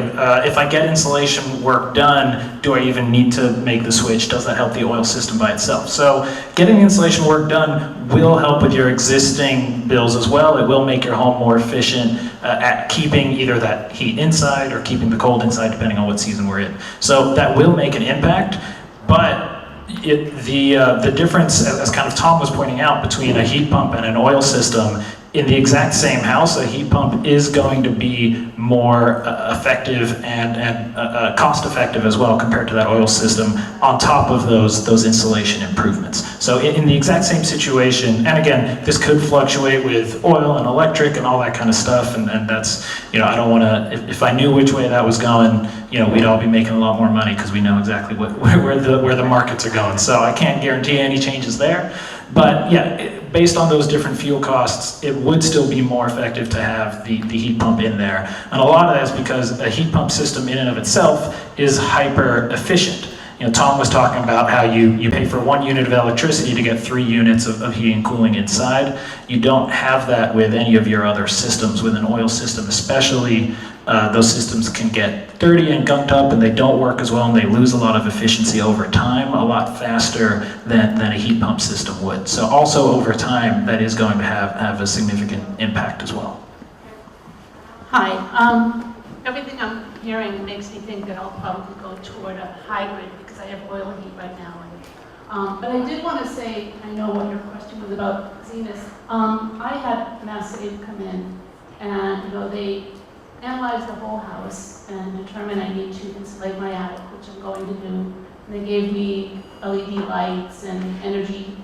if I get insulation work done, do I even need to make the switch? Does that help the oil system by itself? So getting the insulation work done will help with your existing bills as well. It will make your home more efficient at keeping either that heat inside or keeping the cold inside, depending on what season we're in. So that will make an impact, but the difference, as kind of Tom was pointing out, between a heat pump and an oil system, in the exact same house, a heat pump is going to be more effective and cost effective as well compared to that oil system, on top of those insulation improvements. So in the exact same situation, and again, this could fluctuate with oil and electric and all that kind of stuff, and that's, you know, I don't want to, if I knew which way that was going, you know, we'd all be making a lot more money because we know exactly where the markets are going. So I can't guarantee any changes there. But yeah, based on those different fuel costs, it would still be more effective to have the heat pump in there. And a lot of that is because a heat pump system in and of itself is hyper efficient. You know, Tom was talking about how you pay for 1 unit of electricity to get 3 units of heating and cooling inside. You don't have that with any of your other systems. With an oil system especially, those systems can get dirty and gunked up, and they don't work as well, and they lose a lot of efficiency over time, a lot faster than a heat pump system would. So also over time, that is going to have a significant impact as well. Hi. Everything I'm hearing makes me think that I'll probably go toward a hybrid because I have oil heat right now. But I did want to say, I know what your question was about, Zenith. I had Mass Save come in, and you know, they analyzed the whole house and determined I need to insulate my attic, which I'm going to do. And they gave me LED lights and energy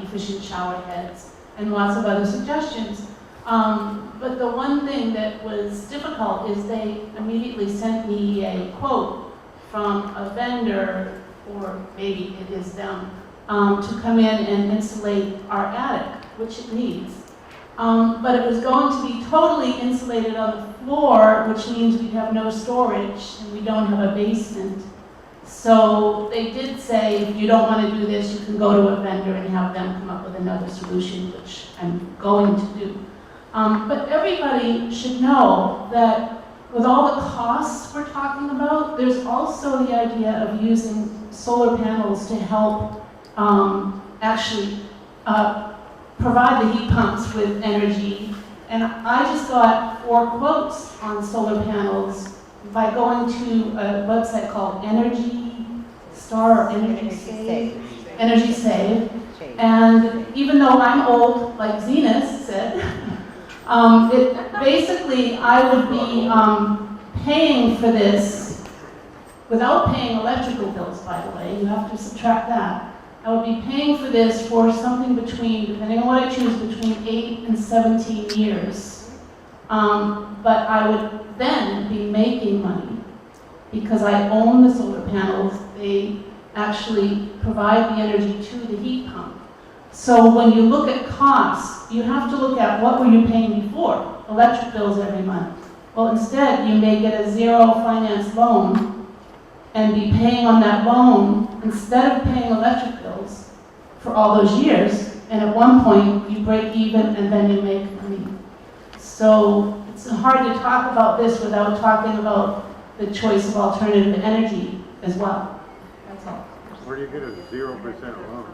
efficient shower heads and lots of other suggestions. But the one thing that was difficult is they immediately sent me a quote from a vendor, or maybe it is them, to come in and insulate our attic, which it needs. But it was going to be totally insulated on the floor, which means we'd have no storage, and we don't have a basement. So they did say, if you don't want to do this, you can go to a vendor and have them come up with another solution, which I'm going to do. But everybody should know that with all the costs we're talking about, there's also the idea of using solar panels to help actually provide the heat pumps with energy. And I just got 4 quotes on solar panels by going to a website called Energy Star or Energy Save. Energy Save. And even though I'm old, like Zenith said, basically I would be paying for this without paying electrical bills, by the way. You have to subtract that. I would be paying for this for something between, depending on what I choose, between 8 and 17 years. But I would then be making money because I own the solar panels. They actually provide the energy to the heat pump. So when you look at costs, you have to look at what were you paying before, electric bills every month. Well, instead, you may get a 0 finance loan and be paying on that loan instead of paying electric bills for all those years. And at one point, you break even and then you make money. So it's hard to talk about this without talking about the choice of alternative energy as well. That's all. Where do you get a 0% loan?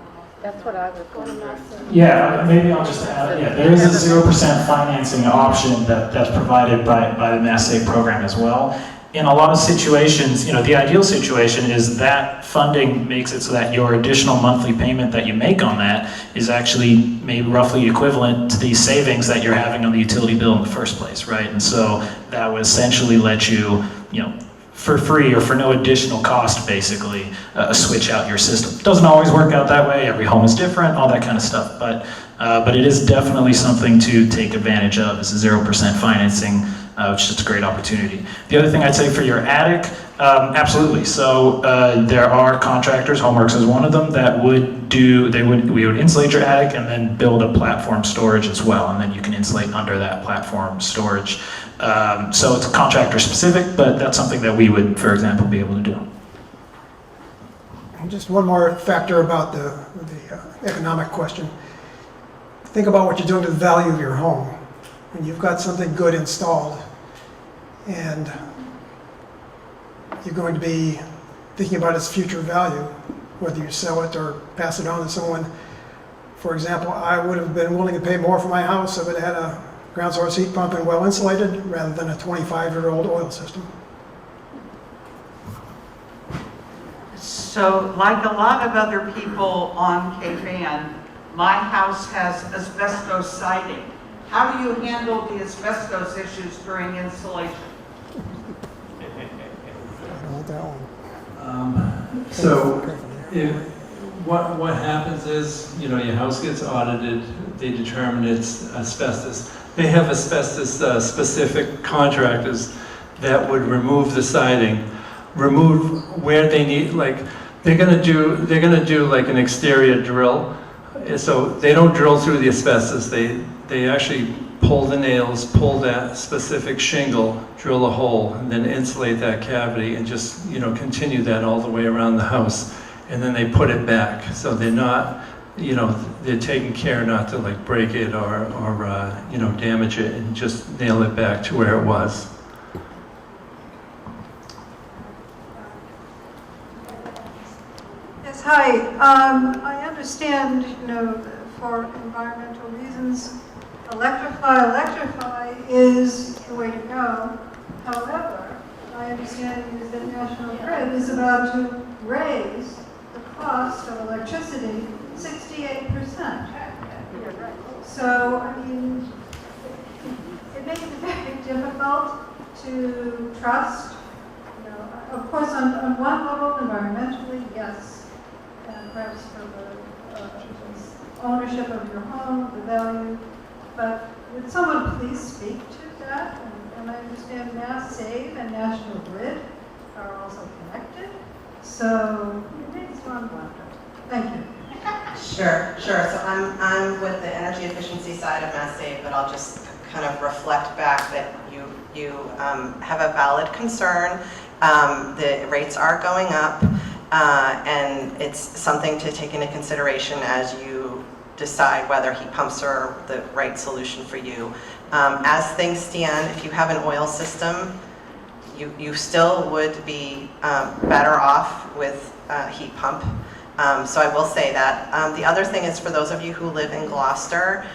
That's what I was going to ask. Yeah, maybe I'll just add, yeah, there is a 0% financing option that's provided by the Mass Save program as well. In a lot of situations, you know, the ideal situation is that funding makes it so that your additional monthly payment that you make on that is actually maybe roughly equivalent to the savings that you're having on the utility bill in the first place, right? And so that would essentially let you, you know, for free or for no additional cost, basically, switch out your system. Doesn't always work out that way. Every home is different, all that kind of stuff. But it is definitely something to take advantage of. It's a 0% financing which is just a great opportunity. The other thing I'd say for your attic, absolutely. So there are contractors, Homeworks is one of them, that would we would insulate your attic and then build a platform storage as well, and then you can insulate under that platform storage. So it's contractor specific, but that's something that we would, for example, be able to do. Just one more factor about the economic question. Think about what you're doing to the value of your home. When you've got something good installed and you're going to be thinking about its future value, whether you sell it or pass it on to someone. For example, I would have been willing to pay more for my house if it had a ground source heat pump and well insulated rather than a 25-year-old oil system. So, like a lot of other people on Cape Ann, my house has asbestos siding. How do you handle the asbestos issues during insulation? I don't want that one. So, what happens is, you know, your house gets audited, they determine it's asbestos. They have asbestos specific contractors that would remove the siding, remove where they need, like, they're gonna do like an exterior drill. So they don't drill through the asbestos, they actually pull the nails, pull that specific shingle, drill a hole, and then insulate that cavity and just, you know, continue that all the way around the house. And then they put it back. So they're not, you know, they're taking care not to like break it or you know, damage it, and just nail it back to where it was. Yes, hi. I understand, you know, for environmental reasons, electrify is the way to go. However, my understanding is that National Grid is about to raise the cost of electricity 68%. So, I mean, it makes it very difficult to trust. You know, of course, on one level, environmentally, yes, and perhaps for the ownership of your home, the value. But would someone please speak to that? And I understand Mass Save and National Grid are also connected. So it makes one wonder. Thank you. Sure. So I'm with the energy efficiency side of Mass Save, but I'll just kind of reflect back that you have a valid concern. The rates are going up, and it's something to take into consideration as you decide whether heat pumps are the right solution for you. As things stand, if you have an oil system, you still would be better off with a heat pump. So I will say that. The other thing is, for those of you who live in Gloucester,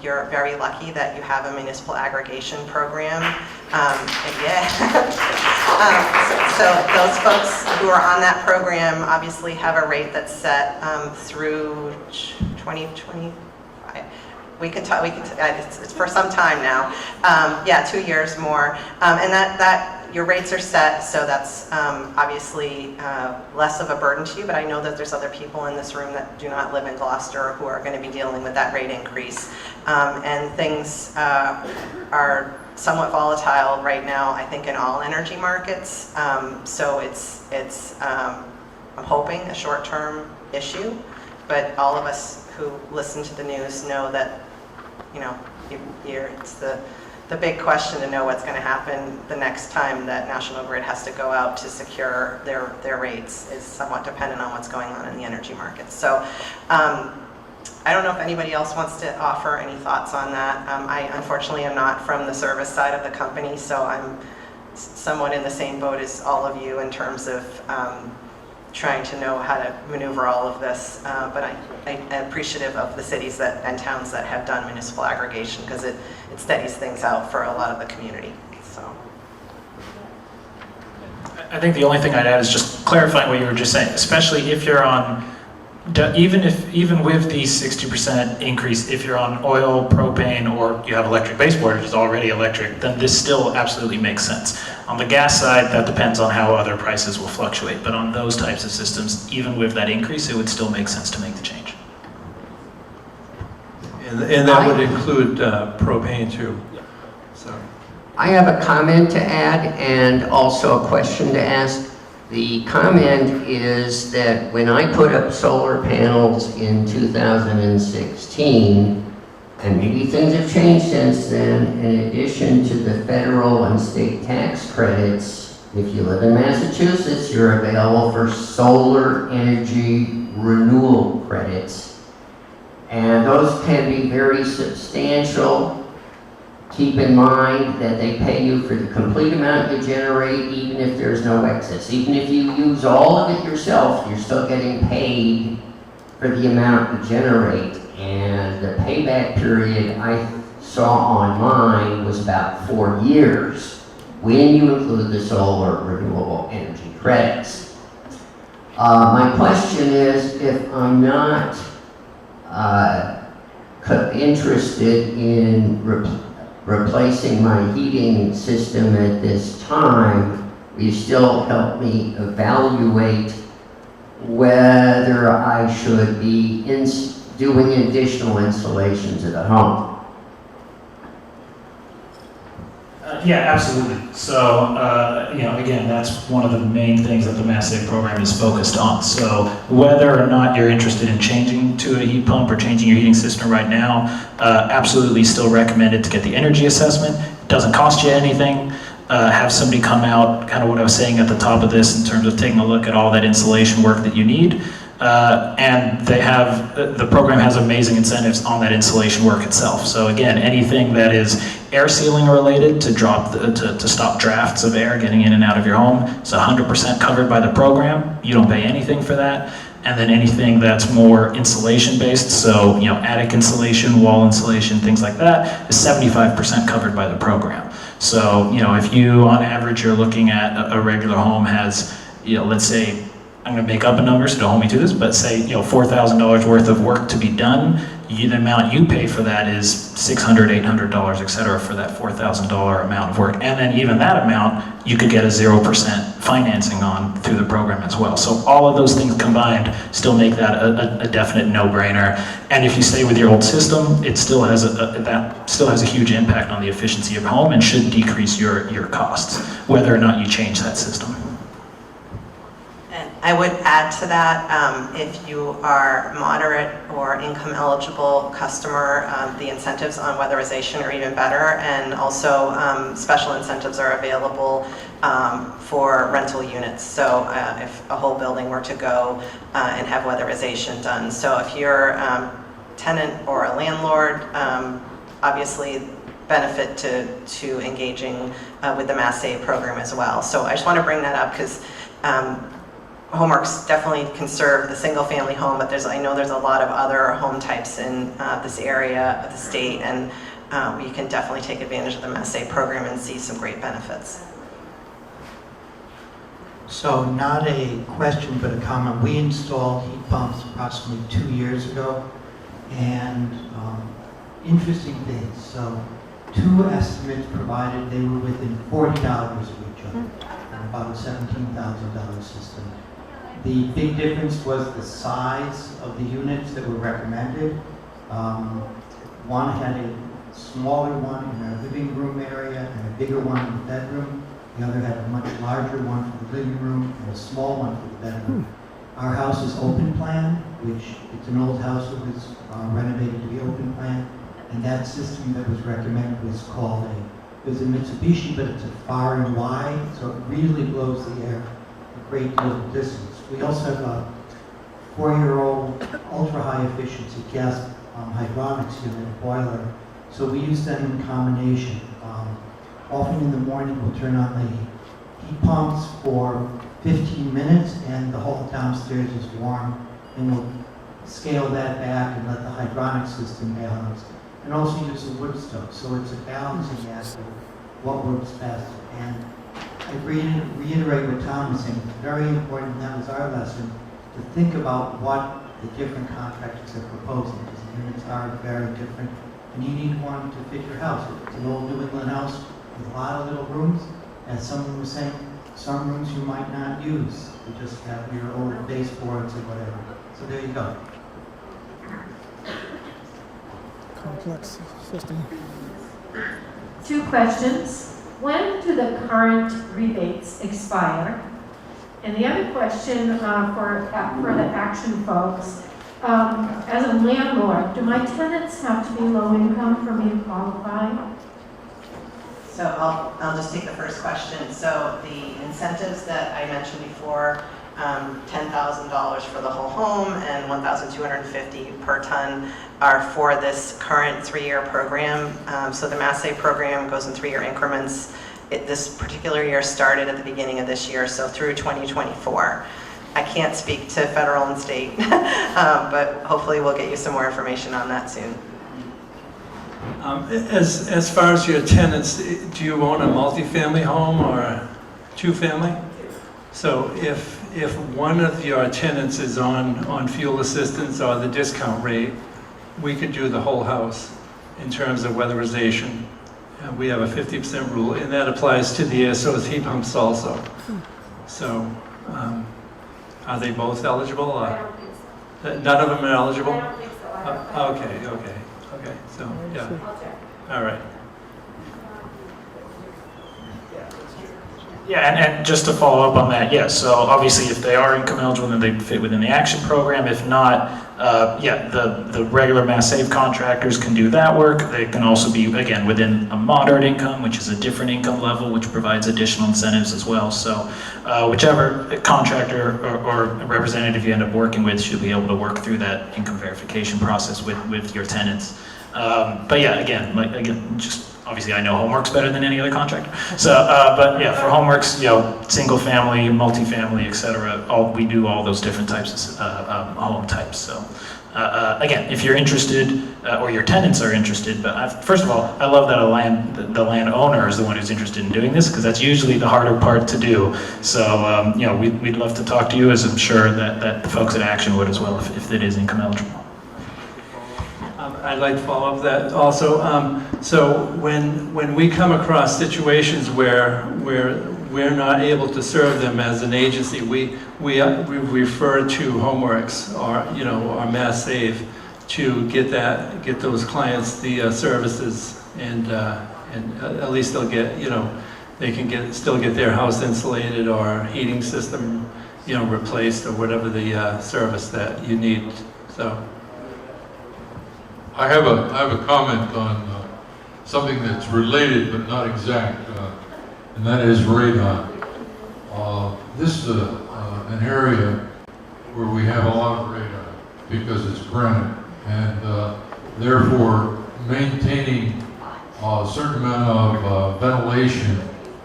you're very lucky that you have a municipal aggregation program. So those folks who are on that program obviously have a rate that's set through 2025. We can talk. It's for some time now. 2 years more, and that your rates are set, so that's obviously less of a burden to you. But I know that there's other people in this room that do not live in Gloucester who are going to be dealing with that rate increase, and things are somewhat volatile right now, I think, in all energy markets. So it's I'm hoping a short-term issue, but all of us who listen to the news know that, you know, it's the big question to know what's going to happen the next time that National Grid has to go out to secure their rates is somewhat dependent on what's going on in the energy markets. So I don't know if anybody else wants to offer any thoughts on that. I unfortunately am not from the service side of the company, so I'm somewhat in the same boat as all of you in terms of trying to know how to maneuver all of this, but I'm appreciative of the cities and towns that have done municipal aggregation, because it steadies things out for a lot of the community. So I think the only thing I'd add is just clarifying what you were just saying, especially if you're on, even with the 60% increase, if you're on oil, propane, or you have electric baseboard, which is already electric, then this still absolutely makes sense. On the gas side, that depends on how other prices will fluctuate, but on those types of systems, even with that increase, it would still make sense to make the change. And that would include propane too. So I have a comment to add and also a question to ask. The comment is that when I put up solar panels in 2016, and maybe things have changed since then, in addition to the federal and state tax credits, if you live in Massachusetts, you're available for solar energy renewal credits. And those can be very substantial. Keep in mind that they pay you for the complete amount you generate, even if there's no excess. Even if you use all of it yourself, you're still getting paid for the amount you generate. And the payback period I saw on mine was about 4 years when you include the solar renewable energy credits. My question is, if I'm not interested in replacing my heating system at this time, will you still help me evaluate whether I should be doing additional installations at the home? Yeah, absolutely. So, again, that's one of the main things that the Mass Save program is focused on. So, whether or not you're interested in changing to a heat pump or changing your heating system right now, absolutely still recommended to get the energy assessment. It doesn't cost you anything. Have somebody come out, kind of what I was saying at the top of this in terms of taking a look at all that insulation work that you need. And the program has amazing incentives on that insulation work itself. So again, anything that is air sealing related to stop drafts of air getting in and out of your home is 100% covered by the program. You don't pay anything for that. And then anything that's more insulation based, so attic insulation, wall insulation, things like that, is 75% covered by the program. So if you on average you're looking at a regular home has, let's say, I'm going to make up a number, so don't hold me to this, but say $4,000 worth of work to be done, the amount you pay for that is $600, $800, etc. for that $4,000 amount of work. And then even that amount, you could get a 0% financing on through the program as well. So all of those things combined still make that a definite no-brainer. And if you stay with your old system, it still has a huge impact on the efficiency of your home and should decrease your costs, whether or not you change that system. I would add to that, if you are moderate or income eligible customer, the incentives on weatherization are even better, and also special incentives are available for rental units. So if a whole building were to go and have weatherization done. So if you're a tenant or a landlord, obviously benefit to engaging with the Mass Save program as well. So I just want to bring that up because HomeWorks definitely can serve the single-family home, but I know there's a lot of other home types in this area of the state, and we can definitely take advantage of the Mass Save program and see some great benefits. So not a question, but a comment. We installed heat pumps approximately 2 years ago, and interesting things. So 2 estimates provided, they were within $40 of each other, and about a $17,000 system. The big difference was the size of the units that were recommended. One had a smaller one in our living room area and a bigger one in the bedroom. The other had a much larger one for the living room and a small one for the bedroom. Our house is open plan, which it's an old house that was renovated to be open plan, and that system that was recommended was called it was a Mitsubishi, but it's a far and wide, so it really blows the air a great deal of distance. We also have a 4-year-old ultra-high efficiency gas hydronics unit, boiler, so we use them in combination. Often in the morning we'll turn on the heat pumps for 15 minutes and the whole downstairs is warm, and we'll scale that back and let the hydronic system balance. And also use the wood stove, so it's a balancing act of what works best. And I reiterate what Tom was saying, it's very important, and that was our lesson, to think about what the different contractors are proposing, because the units are very different, and you need one to fit your house. It's an old New England house with a lot of little rooms, as someone was saying, some rooms you might not use. You just have your old baseboards or whatever. So there you go. Complex system. 2 questions. when do the current rebates expire? And the other question for the action folks, as a landlord, do my tenants have to be low income for me to qualify? So I'll just take the first question. So the incentives that I mentioned before, $10,000 for the whole home and $1,250 per ton are for this current 3-year program. So the Mass Save program goes in 3-year increments. This particular year started at the beginning of this year, so through 2024. I can't speak to federal and state, but hopefully we'll get you some more information on that soon. As far as your tenants, do you own a multifamily home or a two-family? So if one of your tenants is on fuel assistance or the discount rate, we could do the whole house in terms of weatherization. We have a 50% rule, and that applies to the air source heat pumps also. So, are they both eligible? I don't think so. None of them are eligible? I don't think so. Okay. So, yeah. I'll check. All right. Yeah, and just to follow up on that, yes, so obviously if they are income eligible, then they fit within the action program. If not, the regular Mass Save contractors can do that work. They can also be, again, within a moderate income, which is a different income level, which provides additional incentives as well. So whichever contractor or representative you end up working with should be able to work through that income verification process with your tenants. But yeah, again, just obviously I know Homeworks better than any other contractor. So, but yeah, for Homeworks, single family, multifamily, et cetera, we do all those different types of home types. So, again, if you're interested, or your tenants are interested, but first of all, I love that the landowner is the one who's interested in doing this, because that's usually the harder part to do. So, we'd love to talk to you, as I'm sure that the folks at Action would as well, if it is income eligible. I'd like to follow up that also. So when we come across situations where we're not able to serve them as an agency, we refer to Homeworks or our Mass Save to get those clients the services, and at least they'll get they can still get their house insulated or heating system replaced or whatever the service that you need. So. I have a comment on something that's related but not exact, and that is radon. This is an area where we have a lot of radon because it's granite, and therefore maintaining a certain amount of ventilation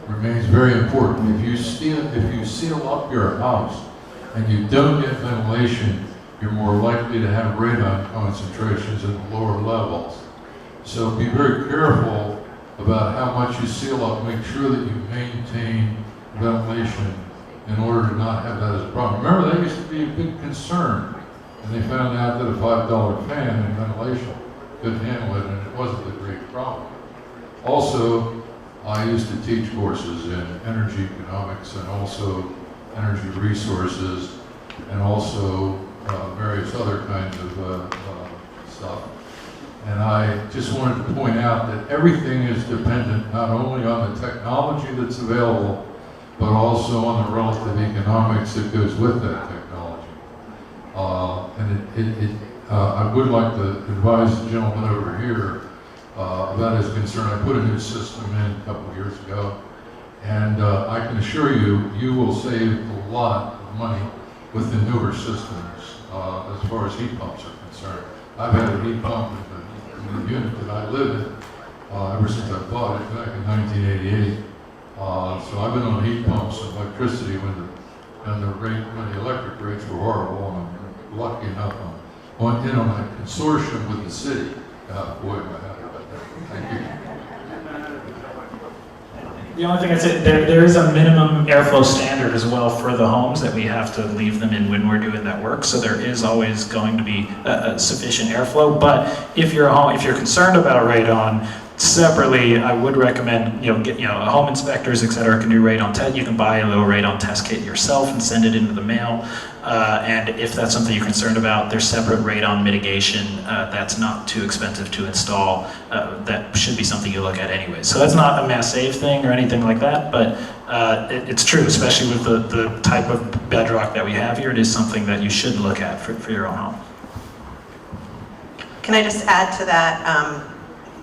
remains very important. If you seal up your house and you don't get ventilation, you're more likely to have radon concentrations at the lower levels. So be very careful about how much you seal up. Make sure that you maintain ventilation in order to not have that as a problem. Remember, that used to be a big concern, and they found out that a $5 fan and ventilation couldn't handle it, and it wasn't a great problem. Also, I used to teach courses in energy economics and also energy resources, and also various other kinds of stuff. And I just wanted to point out that everything is dependent not only on the technology that's available, but also on the relative economics that goes with that technology. I would like to advise the gentleman over here about his concern. I put a new system in a couple of years ago, and I can assure you, you will save a lot of money with the newer systems as far as heat pumps are concerned. I've had a heat pump in the unit that I live in ever since I bought it back in 1988. So I've been on heat pumps and electricity when the electric rates were horrible, and I'm lucky enough I'm in on a consortium with the city. Boy, am I happy about that. Thank you. The only thing I'd say, there is a minimum airflow standard as well for the homes that we have to leave them in when we're doing that work. So there is always going to be sufficient airflow. But if you're concerned about radon, Separately, I would recommend, home inspectors, et cetera, can do radon test. You can buy a little radon test kit yourself and send it into the mail. And if that's something you're concerned about, there's separate radon mitigation that's not too expensive to install. That should be something you look at anyway. So that's not a mass save thing or anything like that, but it's true, especially with the type of bedrock that we have here. It is something that you should look at for your own home. Can I just add to that?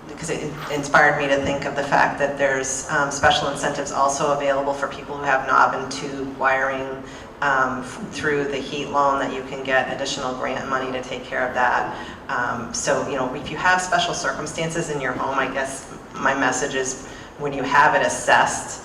Because it inspired me to think of the fact that there's special incentives also available for people who have knob and tube wiring through the heat loan, that you can get additional grant money to take care of that. So, if you have special circumstances in your home, I guess my message is when you have it assessed,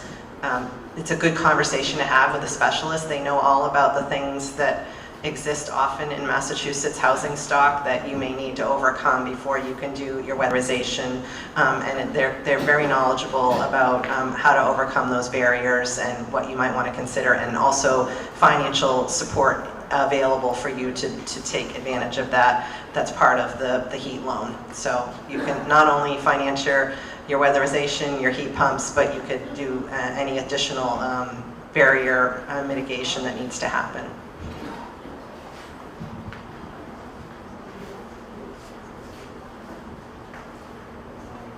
it's a good conversation to have with a specialist. They know all about the things that exist often in Massachusetts housing stock that you may need to overcome before you can do your weatherization, and they're very knowledgeable about how to overcome those barriers and what you might want to consider, and also financial support available for you to take advantage of that. That's part of the heat loan. So you can not only finance your weatherization, your heat pumps, but you could do any additional barrier mitigation that needs to happen.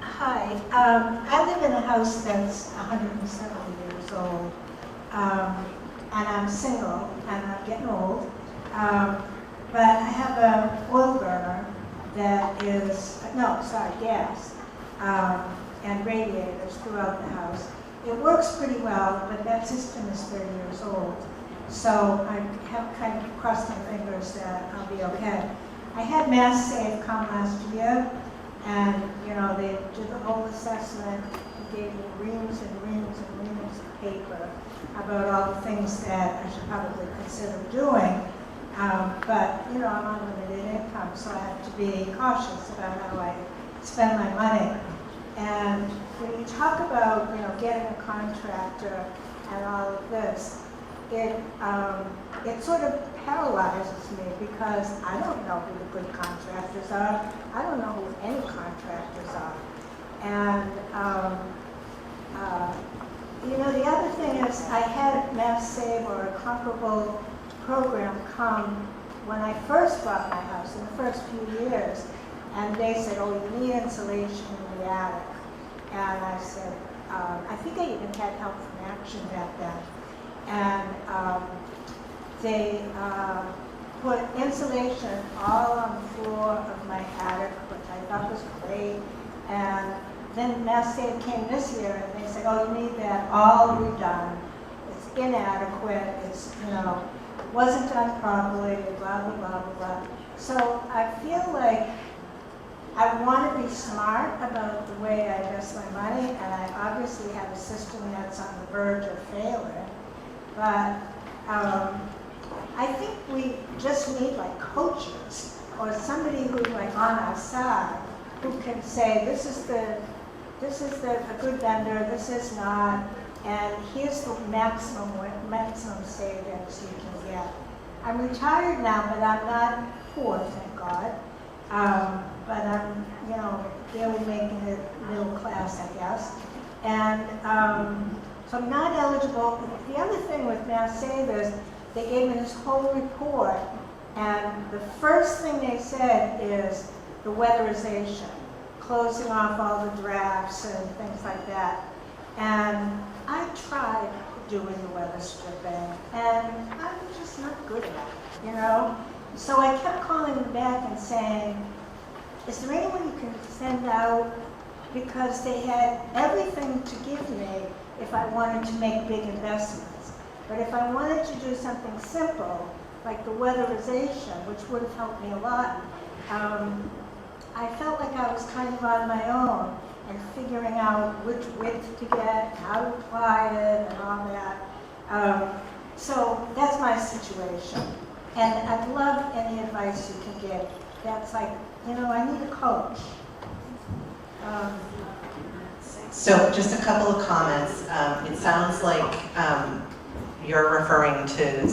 Hi, I live in a house that's 170 years old, and I'm single, and I'm getting old, but I have an oil burner that is, gas, and radiators throughout the house. It works pretty well, but that system is 30 years old, so I have kind of crossed my fingers that I'll be okay. I had Mass Save come last year, and they did the whole assessment, gave me reams and reams and reams of paper about all the things that I should probably consider doing. But I'm on limited income, so I have to be cautious about how I spend my money. And when you talk about getting a contractor and all of this, it sort of paralyzes me, because I don't know who the good contractors are. I don't know who any contractors are. And the other thing is, I had Mass Save or a comparable program come when I first bought my house in the first few years, and they said, "Oh, you need insulation in the attic." And I said, I think I even had help from Action back then. And they put insulation all on the floor of my attic, which I thought was great. And then Mass Save came this year, and they said, "Oh, you need that all redone. It's inadequate. It's wasn't done properly. Blah blah blah blah blah." So I feel like I want to be smart about the way I invest my money, and I obviously have a system that's on the verge of failing. But I think we just need coaches, or somebody who's on our side, who can say, this is a good vendor, this is not, and here's the maximum savings you can get. I'm retired now, but I'm not poor, thank God. But I'm, barely making it middle class, I guess. And so I'm not eligible. The other thing with Mass Save is, they gave me this whole report, and the first thing they said is the weatherization, closing off all the drafts and things like that. And I tried doing the weather stripping, and I'm just not good at it, So I kept calling them back and saying, is there anyone you can send out? Because they had everything to give me if I wanted to make big investments. But if I wanted to do something simple, like the weatherization, which would have helped me a lot, I felt like I was kind of on my own and figuring out which width to get, how to apply it, and all that. So that's my situation. And I'd love any advice you can give. That's like, I need a coach. So just a couple of comments. It sounds like you're referring to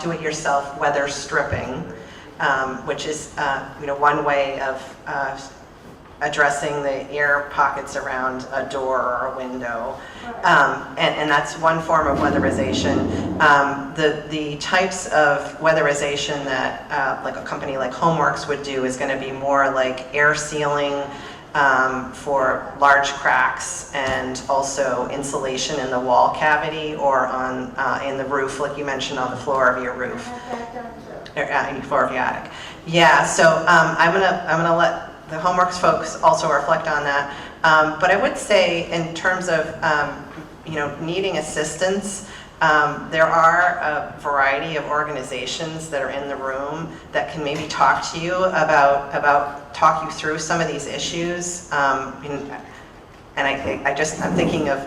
do-it-yourself weather stripping, which is one way of addressing the air pockets around a door or a window. And that's one form of weatherization. The types of weatherization that like a company like HomeWorks would do is going to be more like air sealing for large cracks, and also insulation in the wall cavity or on in the roof, like you mentioned, on the floor of your roof, floor of the attic. Yeah, so I'm gonna let the HomeWorks folks also reflect on that. But I would say, in terms of needing assistance, there are a variety of organizations that are in the room that can maybe talk to you talk you through some of these issues. And I'm thinking of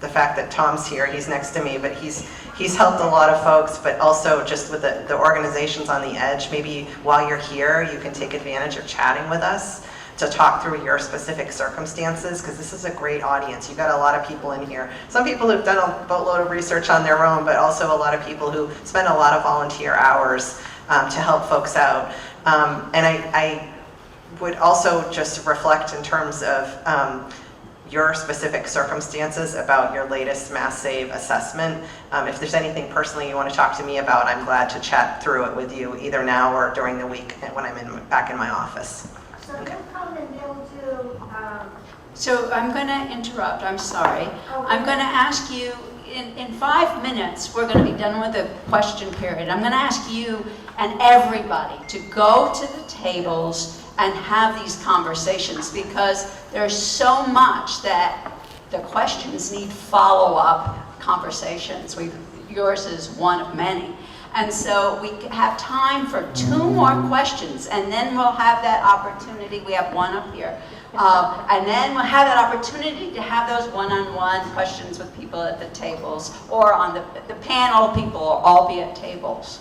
the fact that Tom's here. He's next to me, but he's helped a lot of folks. But also just with the organizations on the edge, maybe while you're here, you can take advantage of chatting with us to talk through your specific circumstances, because this is a great audience. You've got a lot of people in here. Some people who've done a boatload of research on their own, but also a lot of people who spend a lot of volunteer hours to help folks out. And I would also just reflect in terms of your specific circumstances about your latest Mass Save assessment. If there's anything personally you want to talk to me about, I'm glad to chat through it with you, either now or during the week when I'm back in my office. So you'll come and they'll do, So I'm going to interrupt, I'm sorry. I'm going to ask you, in 5 minutes, we're going to be done with the question period. I'm going to ask you and everybody to go to the tables and have these conversations, because there's so much that the questions need follow-up conversations. Yours is one of many. And so we have time for 2 more questions, and then we'll have that opportunity. We have one up here. And then we'll have that opportunity to have those one-on-one questions with people at the tables, or on the panel people, will all be at tables.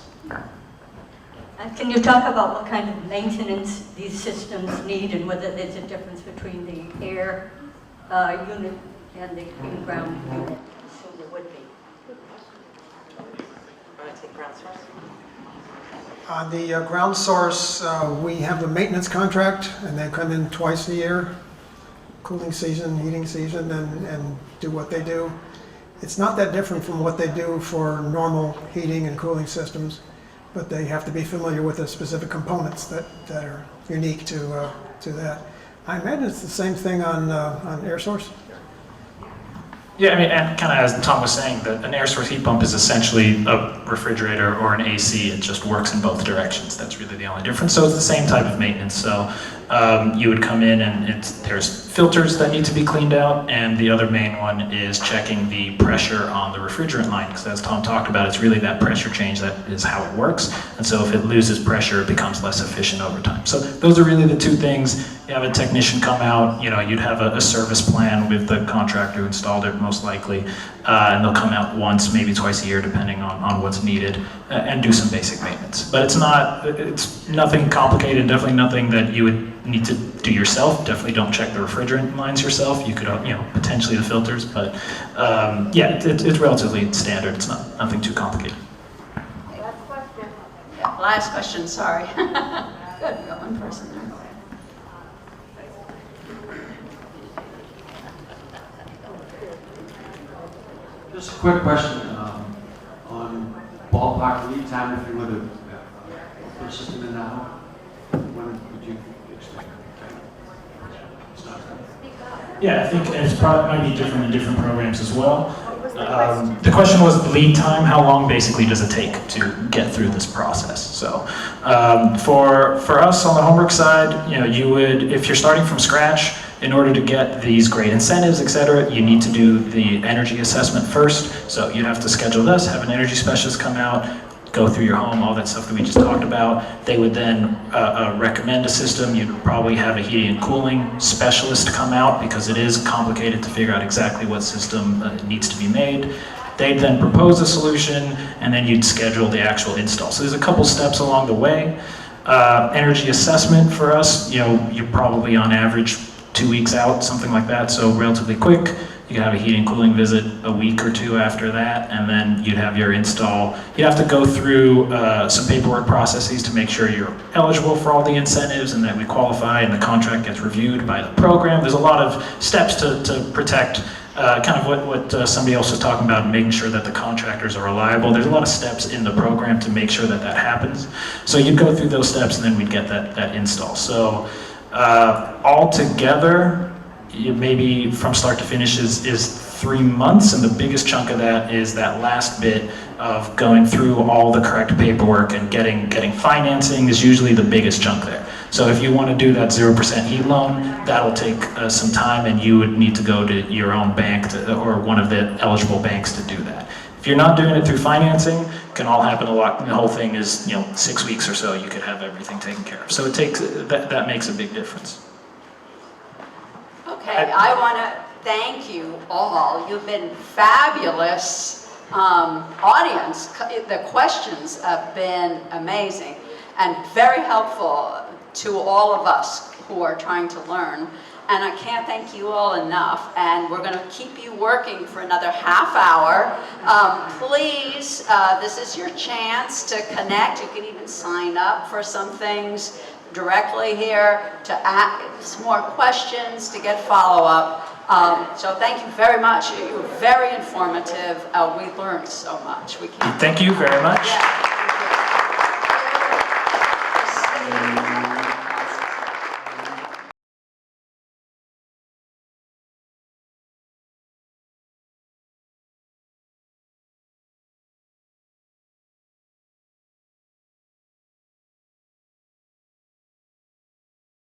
And can you talk about what kind of maintenance these systems need, and whether there's a difference between the air unit and the in-ground unit? So there would be. On the ground source, we have a maintenance contract, and they come in twice a year, cooling season, heating season, and do what they do. It's not that different from what they do for normal heating and cooling systems, but they have to be familiar with the specific components that are unique to that. I imagine it's the same thing on air source. Yeah, I mean, and kind of as Tom was saying, that an air source heat pump is essentially a refrigerator or an AC. It just works in both directions. That's really the only difference. So it's the same type of maintenance. So you would come in, and there's filters that need to be cleaned out, and the other main one is checking the pressure on the refrigerant line, because as Tom talked about, it's really that pressure change that is how it works. And so if it loses pressure, it becomes less efficient over time. So those are really the 2 things. You have a technician come out, you'd have a service plan with the contractor who installed it, most likely, and they'll come out once, maybe twice a year, depending on what's needed, and do some basic maintenance. But it's nothing complicated, definitely nothing that you would need to do yourself. Definitely don't check the refrigerant lines yourself. You could, potentially the filters, but yeah, it's relatively standard. It's nothing too complicated. last question. Yeah, last question, sorry. Good, we got one person there. Just a quick question on ballpark lead time. If you were to put a system in now, when would you expect? Yeah, I think it's probably might be different in different programs as well. The question was lead time. How long basically does it take to get through this process? So for us on the homework side, you would, if you're starting from scratch, in order to get these great incentives, et cetera, you need to do the energy assessment first. So you'd have to schedule this, have an energy specialist come out, go through your home, all that stuff that we just talked about. They would then recommend a system. You'd probably have a heating and cooling specialist come out, because it is complicated to figure out exactly what system needs to be made. They'd then propose a solution, and then you'd schedule the actual install. So there's a couple steps along the way. Energy assessment for us, you're probably on average 2 weeks out, something like that, so relatively quick. You could have a heating and cooling visit a week or two after that, and then you'd have your install. You'd have to go through some paperwork processes to make sure you're eligible for all the incentives and that we qualify and the contract gets reviewed by the program. There's a lot of steps to protect kind of what somebody else was talking about, making sure that the contractors are reliable. There's a lot of steps in the program to make sure that that happens. So you'd go through those steps and then we'd get that install. So altogether, maybe from start to finish is 3 months, and the biggest chunk of that is that last bit of going through all the correct paperwork and getting financing is usually the biggest chunk there. So if you want to do that 0% heat loan, that'll take some time, and you would need to go to your own bank or one of the eligible banks to do that. If you're not doing it through financing, it can all happen a lot. The whole thing is 6 weeks or so. You could have everything taken care of. So it takes that makes a big difference. Okay, I want to thank you all. You've been fabulous audience. The questions have been amazing and very helpful to all of us who are trying to learn. And I can't thank you all enough. And we're going to keep you working for another half hour. Please, this is your chance to connect. You can even sign up for some things directly here, to ask more questions, to get follow-up. So thank you very much. You were very informative. We learned so much. We can't. Thank you very much. Yeah.